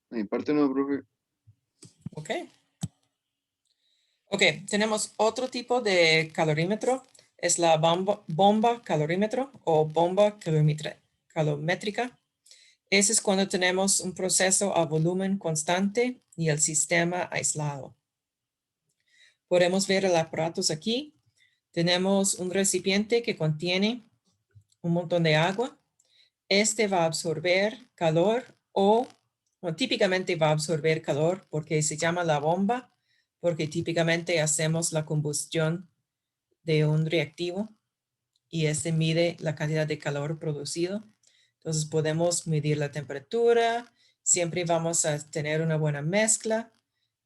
De mi parte no, profe.
Ok. Ok, tenemos otro tipo de calorímetro. Es la bomba calorímetro o bomba calométrica. Ese es cuando tenemos un proceso a volumen constante y el sistema aislado. Podemos ver el aparato aquí. Tenemos un recipiente que contiene un montón de agua. Este va a absorber calor o típicamente va a absorber calor porque se llama la bomba, porque típicamente hacemos la combustión de un reactivo y este mide la cantidad de calor producido. Entonces podemos medir la temperatura, siempre vamos a tener una buena mezcla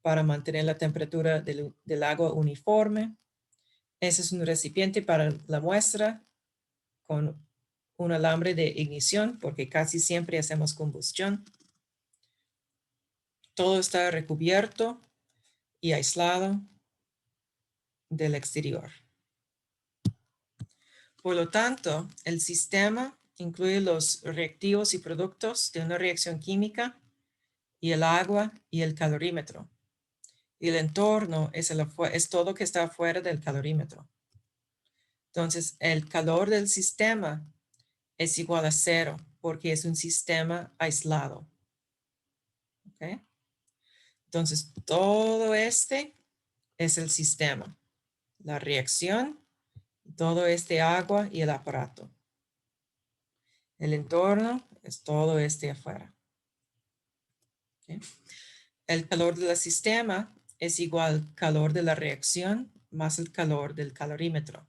para mantener la temperatura del agua uniforme. Ese es un recipiente para la muestra con un alambre de ignición porque casi siempre hacemos combustión. Todo está recubierto y aislado del exterior. Por lo tanto, el sistema incluye los reactivos y productos de una reacción química y el agua y el calorímetro. Y el entorno es todo que está fuera del calorímetro. Entonces, el calor del sistema es igual a 0 porque es un sistema aislado. ¿Okay? Entonces, todo este es el sistema, la reacción, todo este agua y el aparato. El entorno es todo este afuera. ¿Okay? El calor del sistema es igual al calor de la reacción más el calor del calorímetro.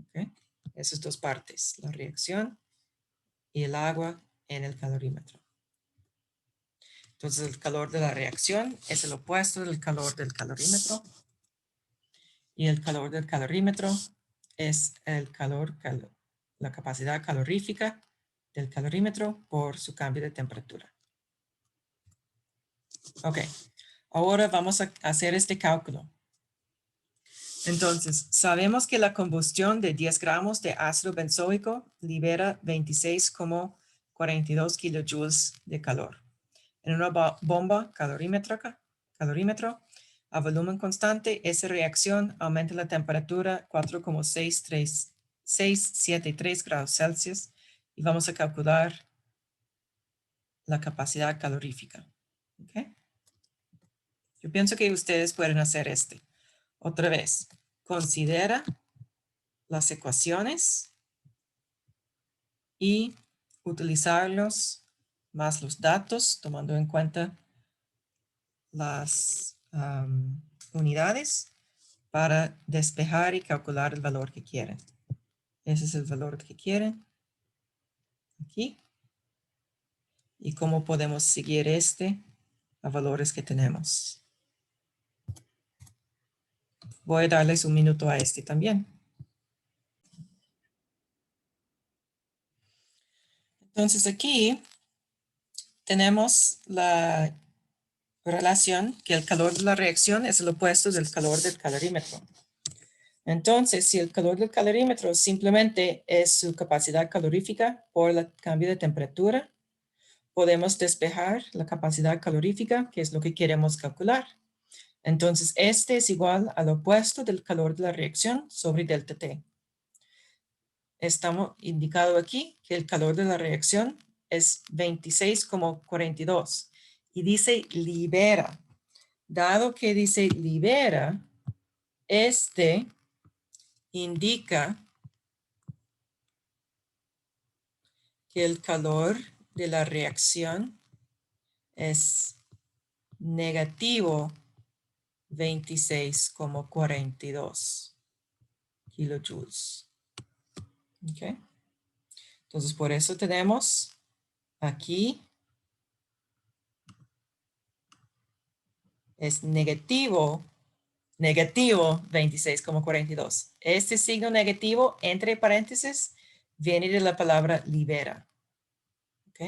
¿Okay? Esas dos partes, la reacción y el agua en el calorímetro. Entonces el calor de la reacción es el opuesto del calor del calorímetro. Y el calor del calorímetro es el calor, la capacidad calorífica del calorímetro por su cambio de temperatura. Ok, ahora vamos a hacer este cálculo. Entonces, sabemos que la combustión de 10 gramos de ácido benzoico libera 26,42 kilojoules de calor. En una bomba calorímetro a volumen constante, esa reacción aumenta la temperatura 4,673 grados Celsius y vamos a calcular la capacidad calorífica. ¿Okay? Yo pienso que ustedes pueden hacer este. Otra vez, considera las ecuaciones y utilizarlos más los datos, tomando en cuenta las unidades para despejar y calcular el valor que quieren. Ese es el valor que quieren aquí. Y cómo podemos seguir a valores que tenemos. Voy a darles un minuto a este también. Entonces aquí tenemos la relación que el calor de la reacción es el opuesto del calor del calorímetro. Entonces, si el calor del calorímetro simplemente es su capacidad calorífica por el cambio de temperatura, podemos despejar la capacidad calorífica, que es lo que queremos calcular. Entonces, este es igual al opuesto del calor de la reacción sobre delta T. Estamos indicado aquí que el calor de la reacción es 26,42 y dice libera. Dado que dice libera, este indica que el calor de la reacción es negativo 26,42 kilojoules. Ok. Entonces, por eso tenemos aquí es negativo 26,42. Este signo negativo entre paréntesis viene de la palabra libera. ¿Ok?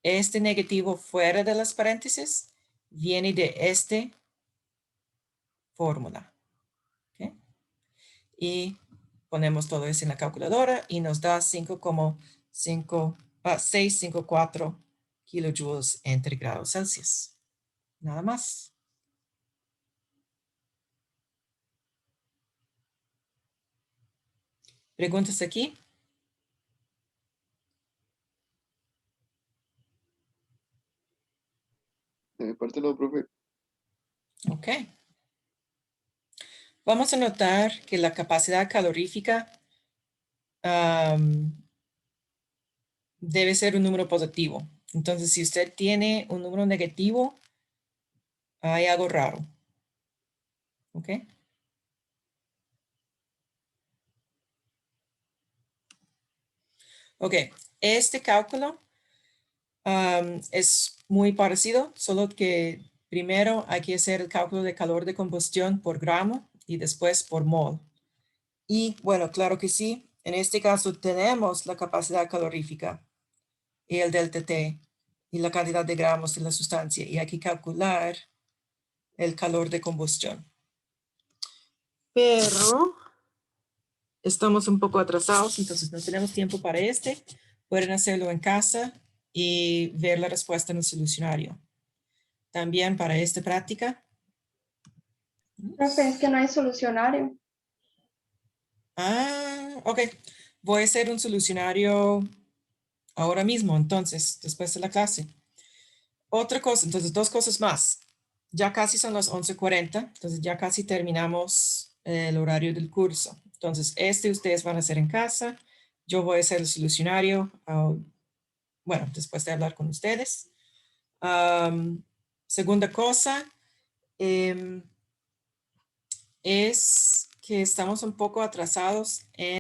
Este negativo fuera de las paréntesis viene de esta fórmula. ¿Ok? Y ponemos todo eso en la calculadora y nos da 654 kilojoules entre grados Celsius. Nada más. ¿Preguntas aquí?
Pártelo, profe.
Ok. Vamos a notar que la capacidad calorífica debe ser un número positivo. Entonces, si usted tiene un número negativo, hay algo raro. ¿Ok? Ok, este cálculo es muy parecido, solo que primero hay que hacer el cálculo de calor de combustión por gramo y después por mol. Y bueno, claro que sí, en este caso tenemos la capacidad calorífica y el delta T y la cantidad de gramos de la sustancia y hay que calcular el calor de combustión. Pero estamos un poco atrasados, entonces no tenemos tiempo para este. Pueden hacerlo en casa y ver la respuesta en el solucionario. También para esta práctica.
Profe, es que no hay solucionario.
Ok. Voy a hacer un solucionario ahora mismo, entonces, después de la clase. Otra cosa, entonces, dos cosas más. Ya casi son las 11:40, entonces ya casi terminamos el horario del curso. Entonces, ustedes van a hacer en casa. Yo voy a hacer el solucionario, bueno, después de hablar con ustedes. Segunda cosa es que estamos un poco atrasados en